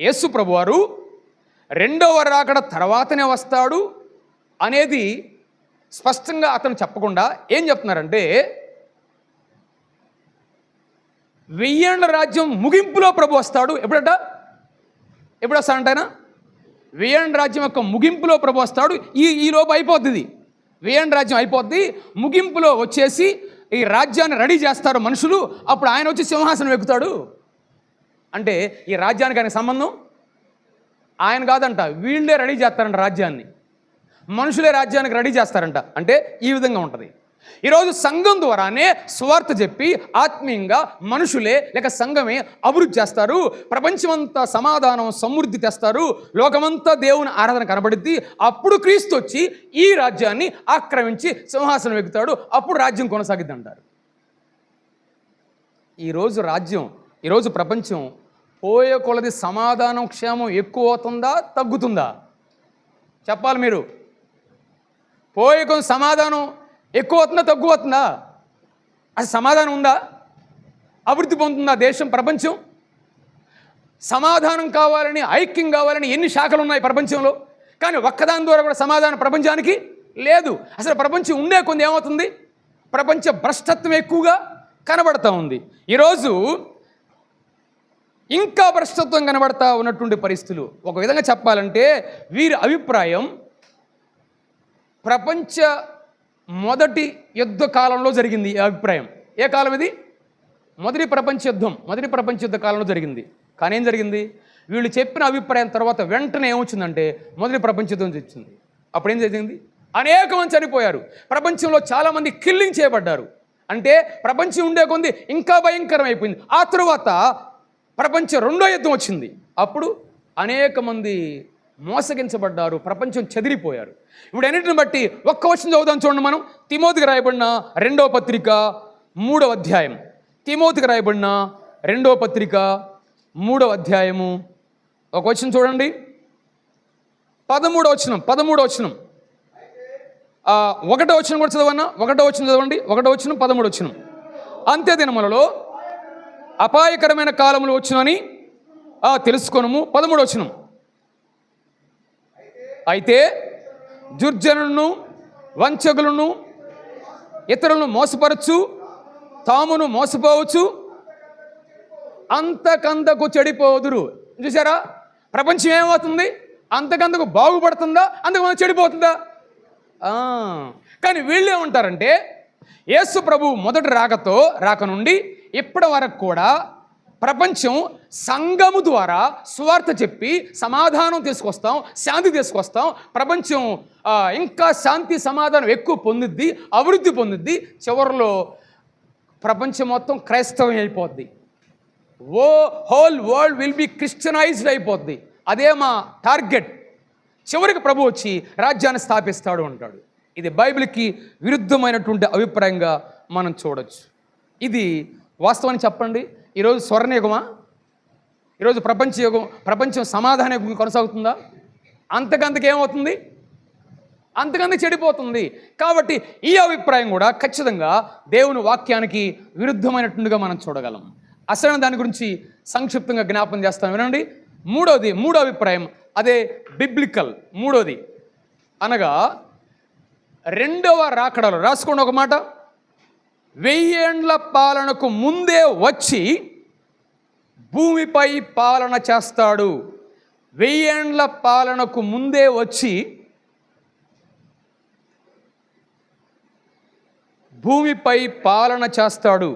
యేసు ప్రభువారు 2వ రాకడ తర్వాతనే వస్తాడు అనేది స్పష్టంగా అతను చెప్పకుండా ఏం చెప్తున్నారంటే, 1000 ఏండ్ల రాజ్యం ముగింపులో ప్రభు వస్తాడు. ఎప్పుడు వస్తాడంట ఆయన? 1000 ఏండ్ల రాజ్యం యొక్క ముగింపులో ప్రభు వస్తాడు. ఈ లోపు అయిపోద్ది, 1000 ఏండ్ల రాజ్యం అయిపోద్ది. ముగింపులో వచ్చేసి ఈ రాజ్యాన్ని రెడీ చేస్తారు మనుషులు. అప్పుడు ఆయన వచ్చి సింహాసనం ఎక్కుతాడు. అంటే ఈ రాజ్యానికి ఆయన సంబంధం ఆయన కాదంట, వీళ్ళే రెడీ చేస్తారంట రాజ్యాన్ని. మనుషులే రాజ్యానికి రెడీ చేస్తారంట. అంటే ఈ విధంగా ఉంటుంది. ఈరోజు సంఘం ద్వారానే స్వార్థ చెప్పి ఆత్మీయంగా మనుషులే లేక సంఘమే అభివృద్ధి చేస్తారు. ప్రపంచమంతా సమాధానం సమృద్ధి తెస్తారు. లోకమంతా దేవుని ఆరాధన కనబడిద్ది. అప్పుడు క్రీస్తు వచ్చి ఈ రాజ్యాన్ని ఆక్రమించి సింహాసనం ఎక్కుతాడు. అప్పుడు రాజ్యం కొనసాగిద్ది అంటారు. ఈరోజు ప్రపంచం పోయే కొలది సమాధానం క్షేమం ఎక్కువ అవుతుందా తగ్గుతుందా చెప్పాలి మీరు? పోయే కొలది సమాధానం ఎక్కువ అవుతుందా తక్కువ అవుతుందా? అసలు సమాధానం ఉందా? అభివృద్ధి పొందుతుందా దేశం, ప్రపంచం? సమాధానం కావాలని, ఐక్యం కావాలని ఎన్ని శాఖలు ఉన్నాయి ప్రపంచంలో, కానీ ఒక్కదాని ద్వారా కూడా సమాధానం ప్రపంచానికి లేదు. అసలు ప్రపంచం ఉండే కొంది ఏమవుతుంది? ప్రపంచ భ్రష్టత్వం ఎక్కువగా కనబడుతూ ఉంది. ఈరోజు ఇంకా భ్రష్టత్వం కనబడతా ఉన్నటువంటి పరిస్థితులు. ఒక విధంగా చెప్పాలంటే వీరి అభిప్రాయం ప్రపంచ మొదటి యుద్ధ కాలంలో జరిగింది. ఈ అభిప్రాయం ఏ కాలం ఇది? మొదటి ప్రపంచ యుద్ధ కాలంలో జరిగింది. కానీ ఏం జరిగింది? వీళ్ళు చెప్పిన అభిప్రాయం తర్వాత వెంటనే ఏమొచ్చిందంటే మొదటి ప్రపంచ యుద్ధం వచ్చింది. అప్పుడు ఏం జరిగింది? అనేక మంది చనిపోయారు. ప్రపంచంలో చాలామంది కిల్లింగ్ చేయబడ్డారు. అంటే ప్రపంచం ఉండే కొంది ఇంకా భయంకరం అయిపోయింది. ఆ తరువాత ప్రపంచ రెండో యుద్ధం వచ్చింది. అప్పుడు అనేక మంది మోసగించబడ్డారు, ప్రపంచం చెదిరిపోయారు. ఇప్పుడు అన్నిటిని బట్టి ఒక్క వచనం చదువుదాం చూడండి. మనం తిమోతికి రాయబడిన 2వ పత్రిక 3వ అధ్యాయం. తిమోతికి రాయబడిన 2వ పత్రిక 3వ అధ్యాయము ఒక వచనం చూడండి. 13వ వచనం 1వ వచనం కూడా చదవన్నా. 1వ వచనం చదవండి. 1వ వచనం 13వ వచనం. అంత్య దినములలో అపాయకరమైన కాలములు వచ్చునని తెలుసుకొనుము. 13వ వచనం. అయితే దుర్జనులను, వంచకులను, ఇతరులను మోసపరచు, తామును మోసపోవచ్చు, అంతకంతకు చెడిపోదురు. చూసారా? ప్రపంచం ఏమవుతుంది? అంతకంతకు బాగుపడుతుందా, అంతకు చెడిపోతుందా? కానీ వీళ్ళు ఏమంటారంటే యేసు ప్రభు మొదటి రాక నుండి ఇప్పటి వరకు కూడా ప్రపంచం సంఘము ద్వారా సువార్త చెప్పి సమాధానం తీసుకొస్తాం, శాంతి తీసుకొస్తాం. ప్రపంచం ఇంకా శాంతి సమాధానం ఎక్కువ పొందిద్ది, అభివృద్ధి పొందిద్ది. చివరిలో ప్రపంచం మొత్తం క్రైస్తవం అయిపోద్ది. Whole world will be Christianised అయిపోద్ది. అదే మా టార్గెట్. చివరికి ప్రభు వచ్చి రాజ్యాన్ని స్థాపిస్తాడు అంటాడు. ఇది బైబిల్కి విరుద్ధమైనటువంటి అభిప్రాయంగా మనం చూడొచ్చు. ఇది వాస్తవాన్ని చెప్పండి, ఈరోజు స్వర్ణయుగమా? ఈరోజు ప్రపంచం సమాధాన యుగం కొనసాగుతుందా? అంతకంతకేమవుతుంది? అంతకంతకు చెడిపోతుంది. కాబట్టి ఈ అభిప్రాయం కూడా ఖచ్చితంగా దేవుని వాక్యానికి విరుద్ధమైనట్టుగా మనం చూడగలం. అసలు దాని గురించి సంక్షిప్తంగా జ్ఞాపం చేస్తాం వినండి. మూడో అభిప్రాయం అదే బిబ్లికల్. మూడోది అనగా రెండవ రాకడలో రాసుకోండి ఒక మాట. 1000 ఏండ్ల పాలనకు ముందే వచ్చి భూమిపై పాలన చేస్తాడు. 1000 ఏండ్ల పాలనకు ముందే వచ్చి భూమిపై పాలన చేస్తాడు.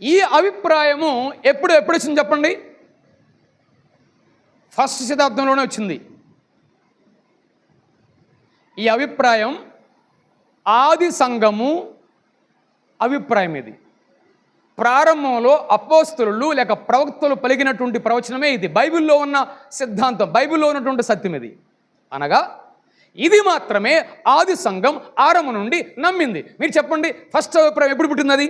ఈ అభిప్రాయము ఎప్పుడు వచ్చింది చెప్పండి? 1వ శతాబ్దంలోనే వచ్చింది. ఈ అభిప్రాయం ఆది సంఘము అభిప్రాయం. ఇది ప్రారంభంలో అపోస్తలులు లేక ప్రవక్తలు పలికినటువంటి ప్రవచనమే ఇది. బైబిల్లో ఉన్న సిద్ధాంతం, బైబిల్లో ఉన్నటువంటి సత్యం ఇది. అనగా ఇది మాత్రమే ఆది సంఘం ఆరంభం నుండి నమ్మింది. మీరు చెప్పండి, ఫస్ట్ అభిప్రాయం ఎప్పుడు పుట్టింది? అది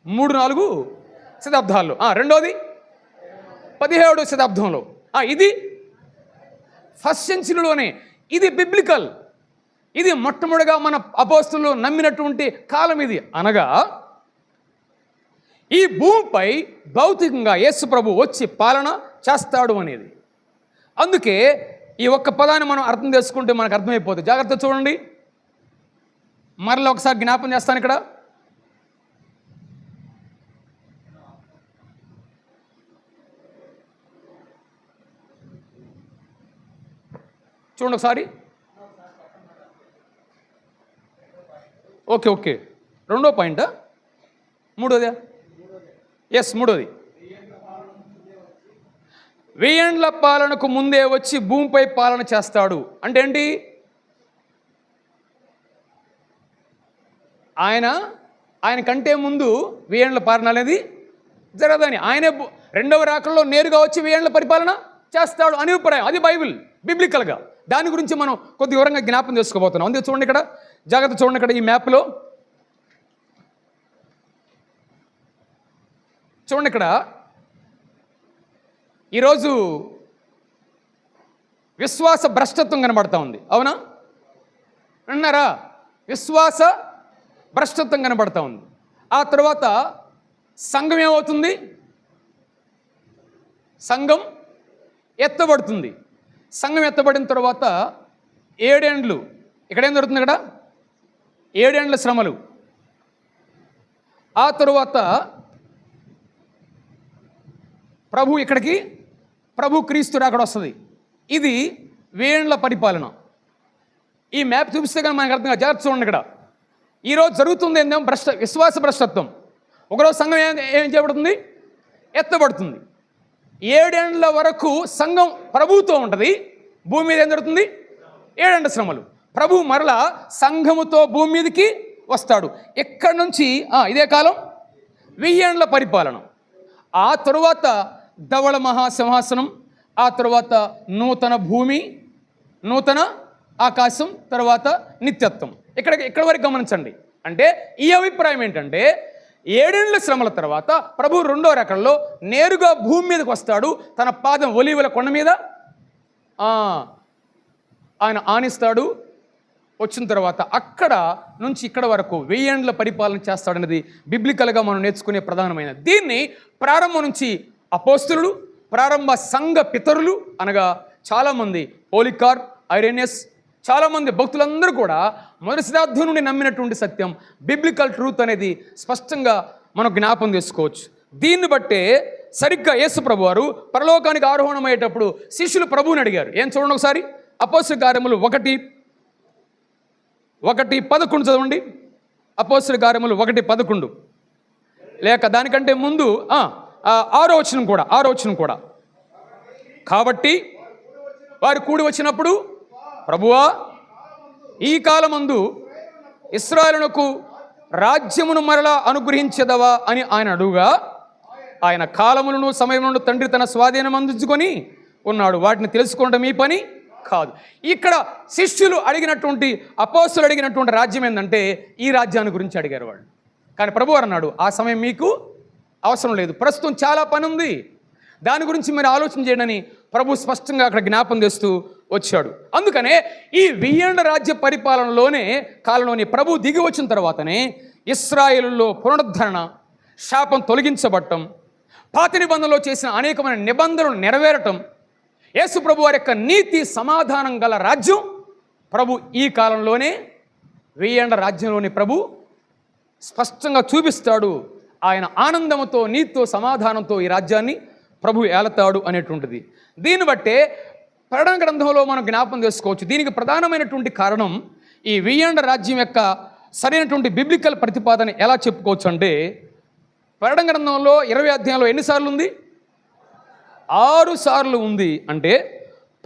3-4 శతాబ్దాల్లో. రెండోది 17వ శతాబ్దంలో. ఇది 1st సెంచరీలోనే. ఇది బిబ్లికల్. ఇది మొట్టమొదటిగా మన అపోస్తలులు నమ్మినటువంటి కాలం ఇది. అనగా ఈ భూమిపై భౌతికంగా యేసు ప్రభు వచ్చి పాలన చేస్తాడు అనేది. అందుకే ఈ ఒక్క పదాన్ని మనం అర్థం చేసుకుంటే మనకు అర్థమైపోతుంది. జాగ్రత్త చూడండి, మరలా ఒకసారి జ్ఞాపం చేస్తాను. ఇక్కడ చూడండి ఒకసారి. ఓకే. రెండో పాయింట్. మూడోదా? ఎస్, మూడోది. 1000 ఏండ్ల పాలనకు ముందే వచ్చి భూమిపై పాలన చేస్తాడు అంటే ఏంటి? ఆయన కంటే ముందు 1000 ఏండ్ల పాలన అనేది జరగదని, ఆయనే రెండవ రాకడలో నేరుగా వచ్చి 1000 ఏండ్ల పరిపాలన చేస్తాడు అని అభిప్రాయం. అది బిబ్లికల్గా. దాని గురించి మనం కొద్ది వివరంగా జ్ఞాపం చేసుకోబోతున్నాం. అందుకే చూడండి ఇక్కడ, జాగ్రత్త చూడండి. ఇక్కడ ఈ మ్యాప్లో చూడండి. ఇక్కడ ఈరోజు విశ్వాస భ్రష్టత్వం కనబడతా ఉంది. అవునా? అన్నారా? విశ్వాస భ్రష్టత్వం కనబడతా ఉంది. ఆ తర్వాత సంఘం ఏమవుతుంది? సంఘం ఎత్తబడుతుంది. సంఘం ఎత్తబడిన తర్వాత 7 ఏండ్లు ఇక్కడ ఏం జరుగుతుంది? ఇక్కడ 7 ఏండ్ల శ్రమలు. ఆ తరువాత ప్రభు క్రీస్తు రాకడ వస్తుంది. ఇది 1000 ఏండ్ల పరిపాలన. ఈ మ్యాప్ చూపిస్తే కానీ మనకు అర్థం కాదు. జాగ్రత్త చూడండి. ఇక్కడ ఈరోజు జరుగుతుంది ఏందేమో విశ్వాస భ్రష్టత్వం. ఒకరోజు సంఘం ఏం చేయబడుతుంది? ఎత్తబడుతుంది. 7 ఏండ్ల వరకు సంఘం ప్రభువుతో ఉంటుంది. భూమి మీద ఏం జరుగుతుంది? 7 ఏండ్ల శ్రమలు. ప్రభు మరలా సంఘముతో భూమి మీదకి వస్తాడు. ఎక్కడి నుంచి ఇదే కాలం 1000 ఏండ్ల పరిపాలన. ఆ తరువాత ధవళ మహాసింహాసనం, ఆ తరువాత నూతన భూమి, నూతన ఆకాశం, తర్వాత నిత్యత్వం. ఇక్కడ వరకు గమనించండి. అంటే ఈ అభిప్రాయం ఏంటంటే 7 ఏండ్ల శ్రమల తర్వాత ప్రభు 2వ రకంలో నేరుగా భూమి మీదకి వస్తాడు. తన పాదం ఒలీవల కొండ మీద ఆయన ఆనిస్తాడు. వచ్చిన తర్వాత అక్కడ నుంచి ఇక్కడ వరకు 1000 ఏండ్ల పరిపాలన చేస్తాడనేది బిబ్లికల్గా మనం నేర్చుకునే ప్రధానమైన. దీన్ని ప్రారంభం నుంచి అపోస్తలులు, ప్రారంభ సంఘ పితరులు అనగా చాలామంది, పోలికార్, ఐరేనియస్, చాలామంది భక్తులందరూ కూడా మొదటి శతాబ్దం నుండి నమ్మినటువంటి సత్యం, బిబ్లికల్ ట్రూత్ అనేది స్పష్టంగా మనం జ్ఞాపం చేసుకోవచ్చు. దీన్ని బట్టే సరిగ్గా యేసు ప్రభు వారు పరలోకానికి ఆరోహణమయ్యేటప్పుడు శిష్యులు ప్రభువుని అడిగారు. ఏం చూడండి ఒకసారి. అపోస్తలుల కార్యములు 1:11 చదవండి. అపోస్తలుల కార్యములు 1:11 లేక దానికంటే ముందు 6వ వచనం కూడా. కాబట్టి వారు కూడి వచ్చినప్పుడు, ప్రభువా ఈ కాలమందు ఇశ్రాయేలునకు రాజ్యమును మరలా అనుగ్రహించదవా అని ఆయన అడుగుగా, ఆయన కాలములను సమయములను తండ్రి తన స్వాధీనం అందించుకొని ఉన్నాడు, వాటిని తెలుసుకోవడం మీ పని కాదు. ఇక్కడ శిష్యులు అడిగినటువంటి, అపోస్తలులు అడిగినటువంటి రాజ్యం ఏంటంటే ఈ రాజ్యాన్ని గురించి అడిగారు వాళ్ళు. కానీ ప్రభువారు అన్నాడు, ఆ సమయం మీకు అవసరం లేదు, ప్రస్తుతం చాలా పని ఉంది, దాని గురించి మీరు ఆలోచన చేయడని ప్రభు స్పష్టంగా అక్కడ జ్ఞాపం చేస్తూ వచ్చాడు. అందుకనే ఈ 1000 ఏండ్ల రాజ్య పరిపాలనలోనే కాలంలోని ప్రభు దిగి వచ్చిన తర్వాతనే ఇశ్రాయేలులో పునరుద్ధరణ, శాపం తొలగించబడటం, పాత నిబంధనలో చేసిన అనేకమైన నిబంధనలు నెరవేరటం, యేసు ప్రభు వారి యొక్క నీతి సమాధానం గల రాజ్యం ప్రభు ఈ కాలంలోనే 1000 ఏండ్ల రాజ్యంలోని ప్రభు స్పష్టంగా చూపిస్తాడు. ఆయన ఆనందంతో, నీతితో, సమాధానంతో ఈ రాజ్యాన్ని ప్రభు ఏలతాడు అనేటువంటిది. దీన్ని బట్టే ప్రకటన గ్రంథంలో మనం జ్ఞాపం చేసుకోవచ్చు. దీనికి ప్రధానమైనటువంటి కారణం ఈ 1000 ఏండ్ల రాజ్యం యొక్క సరైనటువంటి బిబ్లికల్ ప్రతిపాదన ఎలా చెప్పుకోవచ్చు అంటే, ప్రకటన గ్రంథంలో 20వ అధ్యాయంలో ఎన్నిసార్లు ఉంది? 6 సార్లు ఉంది. అంటే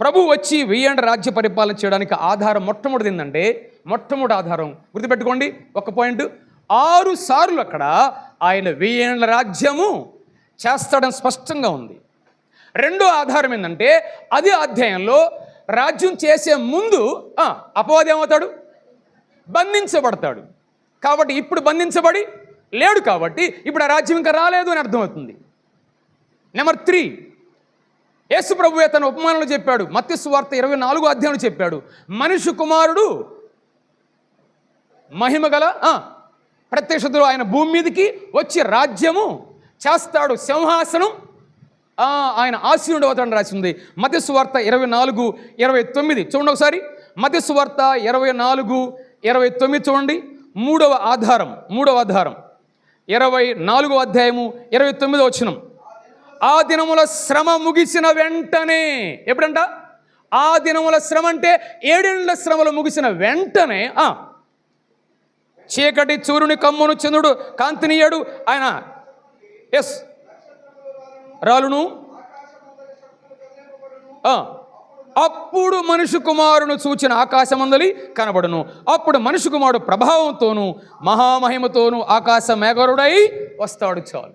ప్రభు వచ్చి 1000 ఏండ్ల రాజ్య పరిపాలన చేయడానికి ఆధారం మొట్టమొదటి ఏంటంటే, మొట్టమొదటి ఆధారం గుర్తుపెట్టుకోండి, ఒక పాయింట్, 6 సార్లు అక్కడ ఆయన 1000 ఏండ్ల రాజ్యము చేస్తాడని స్పష్టంగా ఉంది. రెండో ఆధారం ఏంటంటే, అదే అధ్యాయంలో రాజ్యం చేసే ముందు అపవాది ఏమవుతాడు? బంధించబడతాడు. కాబట్టి ఇప్పుడు బంధించబడి లేడు, కాబట్టి ఇప్పుడు ఆ రాజ్యం ఇంకా రాలేదు అని అర్థమవుతుంది. నెంబర్ 3, యేసు ప్రభువే తన ఉపమానంలో చెప్పాడు. మత్తయి సువార్త 24వ అధ్యాయంలో చెప్పాడు, మనుష్య కుమారుడు మహిమగల ప్రత్యక్షతలో ఆయన భూమి మీదకి వచ్చి రాజ్యము చేస్తాడు, సింహాసనం ఆయన ఆసీనుడు అవుతాడని రాసింది. మత్తయి సువార్త 24:29 చూడండి ఒకసారి. మత్తయి సువార్త 24:29 చూడండి. మూడవ ఆధారం 24వ అధ్యాయము 29వ వచనం. ఆ దినముల శ్రమ ముగిసిన వెంటనే, ఎప్పుడంట? ఆ దినముల శ్రమ అంటే 7 ఏండ్ల శ్రమలు ముగిసిన వెంటనే చీకటి సూర్యుని కమ్మును, చంద్రుడు కాంతినీయడు, ఆయన రాలును. అప్పుడు మనుష్య కుమారుని చూచిన ఆకాశమందలి కనబడును. అప్పుడు మనుష్య కుమారుడు ప్రభావంతోనూ మహామహిమతోనూ ఆకాశ మేఘరుడై వస్తాడు. చాలు.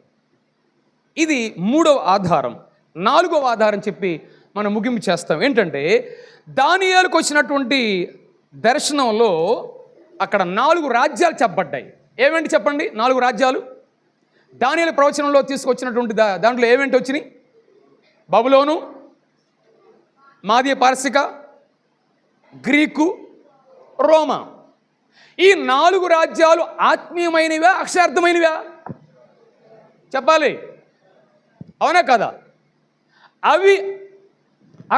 ఇది 3వ ఆధారం. 4వ ఆధారం చెప్పి మనం ముగింపు చేస్తాం. ఏంటంటే, దానియేలుకు వచ్చినటువంటి దర్శనంలో అక్కడ 4 రాజ్యాలు చెప్పబడ్డాయి. ఏమేంటి చెప్పండి? 4 రాజ్యాలు దానియేలు ప్రవచనంలో తీసుకొచ్చినటువంటి దాంట్లో ఏమేంటి వచ్చినాయి? బబులోను, మాదీయ పారసిక, గ్రీకు, రోమా. ఈ 4 రాజ్యాలు ఆత్మీయమైనవా, అక్షరార్థమైనవా? చెప్పాలి, అవునా కదా? అవి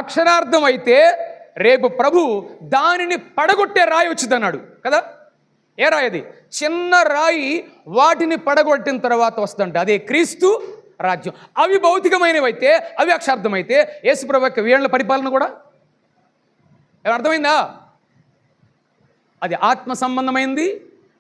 అక్షరార్థమైతే రేపు ప్రభు దానిని పడగొట్టే రాయి వచ్చిందన్నాడు కదా. ఏ రాయి అది? చిన్న రాయి వాటిని పడగొట్టిన తర్వాత వస్తుందంటే అదే క్రీస్తు రాజ్యం. అవి భౌతికమైనవి అయితే, అవి అక్షార్థమైతే యేసుప్రభు యొక్క వేళ్ల పరిపాలన కూడా అర్థమైందా? అది ఆత్మ సంబంధమైంది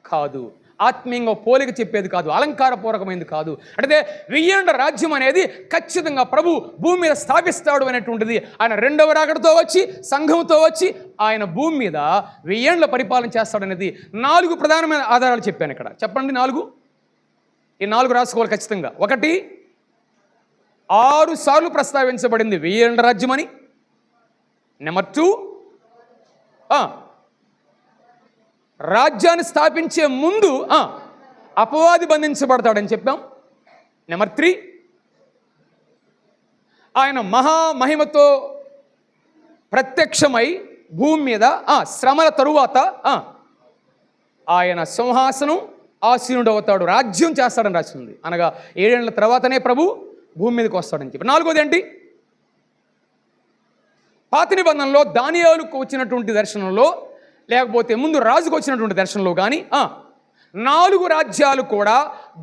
కాదు, ఆత్మీయంగా పోలిక చెప్పేది కాదు, అలంకారపూర్వకమైనది కాదు. అంటే 1000 ఏళ్ల రాజ్యం అనేది ఖచ్చితంగా ప్రభు భూమి మీద స్థాపిస్తాడు అనేటువంటిది. ఆయన రెండవ రాకడతో వచ్చి సంఘంతో వచ్చి ఆయన భూమి మీద 1000 ఏళ్ల పరిపాలన చేస్తాడనేది 4 ప్రధానమైన ఆధారాలు చెప్పాను ఇక్కడ. చెప్పండి 4. ఈ 4 రాసుకోవాలి ఖచ్చితంగా. 1, 6 సార్లు ప్రస్తావించబడింది 1000 ఏళ్ల రాజ్యం అని. నెంబర్ 2, రాజ్యాన్ని స్థాపించే ముందు అపవాది బంధించబడతాడని చెప్పాం. నెంబర్ 3, ఆయన మహామహిమతో ప్రత్యక్షమై భూమి మీద శ్రమల తరువాత ఆయన సింహాసనం ఆసీనుడు అవుతాడు, రాజ్యం చేస్తాడని రాసింది. అనగా 7 ఏళ్ల తర్వాతనే ప్రభు భూమి మీదకి వస్తాడని చెప్పి. 4వది ఏంటి? పాత నిబంధనలో దానియేలుకు వచ్చినటువంటి దర్శనంలో, లేకపోతే ముందు రాజుకు వచ్చినటువంటి దర్శనంలో కానీ 4 రాజ్యాలు కూడా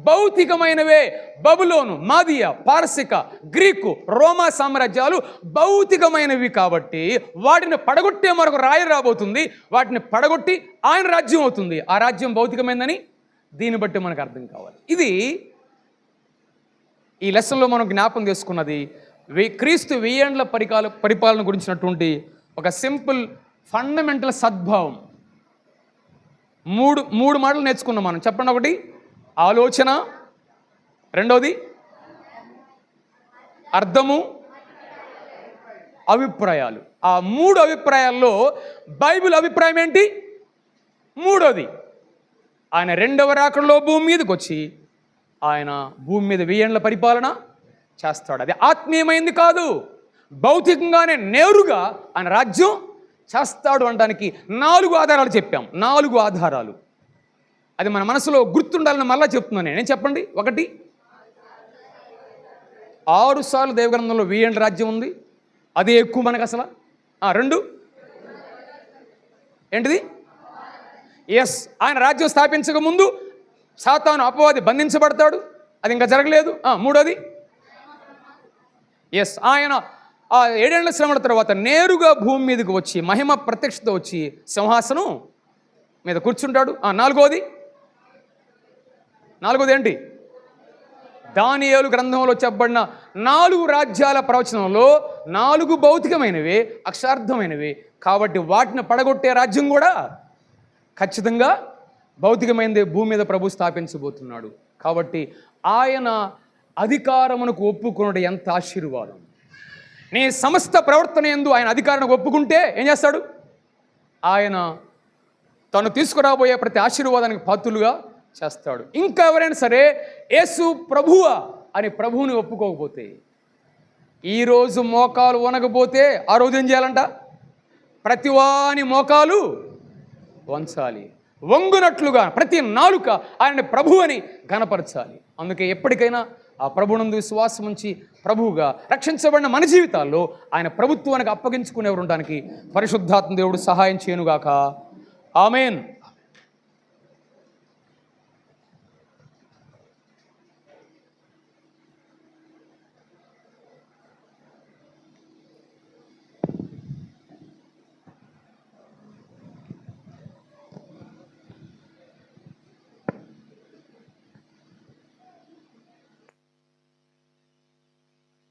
భౌతికమైనవే. బబులోను, మాదియా, పారసిక, గ్రీకు, రోమా సామ్రాజ్యాలు భౌతికమైనవి కాబట్టి వాటిని పడగొట్టే మరొక రాయి రాబోతుంది. వాటిని పడగొట్టి ఆయన రాజ్యం అవుతుంది. ఆ రాజ్యం భౌతికమైందని దీన్ని బట్టి మనకు అర్థం కావాలి. ఇది ఈ లెసన్లో మనం జ్ఞాపం చేసుకున్నది క్రీస్తు 1000 ఏళ్ల పరిపాలన గురించినటువంటి ఒక సింపుల్ ఫండమెంటల్ సద్భావం. మూడు మాటలు నేర్చుకున్నాం మనం. చెప్పండి. 1, ఆలోచన. 2వది అర్థము, అభిప్రాయాలు. ఆ 3 అభిప్రాయాల్లో బైబిల్ అభిప్రాయం ఏంటి? 3వది ఆయన రెండవ రాకడలో భూమి మీదకి వచ్చి ఆయన భూమి మీద 1000 ఏళ్ల పరిపాలన చేస్తాడు. అది ఆత్మీయమైంది కాదు, భౌతికంగానే నేరుగా ఆయన రాజ్యం చేస్తాడు అనడానికి 4 ఆధారాలు చెప్పాం. 4 ఆధారాలు. అది మన మనసులో గుర్తుండాలని మళ్ళీ చెప్తున్నాను నేను. చెప్పండి. 1, 6 సార్లు దేవగ్రంథంలో 1000 ఏళ్ల రాజ్యం ఉంది, అదే ఎక్కువ మనకు అసలు. 2 ఏంటిది? ఎస్, ఆయన రాజ్యం స్థాపించక ముందు సాతాను అపవాది బంధించబడతాడు, అది ఇంకా జరగలేదు. 3వది ఎస్, ఆయన 7 ఏళ్ల శ్రమల తర్వాత నేరుగా భూమి మీదకి వచ్చి మహిమ ప్రత్యక్షత వచ్చి సింహాసనం మీద కూర్చుంటాడు. 4వది ఏంటి? దానియేలు గ్రంథంలో చెప్పబడిన 4 రాజ్యాల ప్రవచనంలో 4 భౌతికమైనవి, అక్షార్థమైనవి కాబట్టి వాటిని పడగొట్టే రాజ్యం కూడా ఖచ్చితంగా భౌతికమైనది భూమి మీద ప్రభు స్థాపించబోతున్నాడు. కాబట్టి ఆయన అధికారమునకు ఒప్పుకున్నది ఎంత ఆశీర్వాదం. నీ సమస్త ప్రవర్తన యందు ఆయన అధికారానికి ఒప్పుకుంటే ఏం చేస్తాడు? ఆయన తను తీసుకురాబోయే ప్రతి ఆశీర్వాదానికి పాత్రులుగా చేస్తాడు. ఇంకా ఎవరైనా సరే యేసు ప్రభువా అని ప్రభువుని ఒప్పుకోకపోతే, ఈరోజు మోకాలు వనకపోతే ఆ రోజు ఏం చేయాలంట? ప్రతివాని మోకాలు వంచాలి, వంగునట్లుగా ప్రతి నాలుక ఆయన ప్రభు అని ఘనపరచాలి. అందుకే ఎప్పటికైనా ఆ ప్రభునందు విశ్వాసం ఉంచి ప్రభువుగా రక్షించబడిన మన జీవితాల్లో ఆయన ప్రభుత్వానికి అప్పగించుకునేవారు ఉండడానికి పరిశుద్ధాత్మ దేవుడు సహాయం చేయనుగాక. ఆమేన్.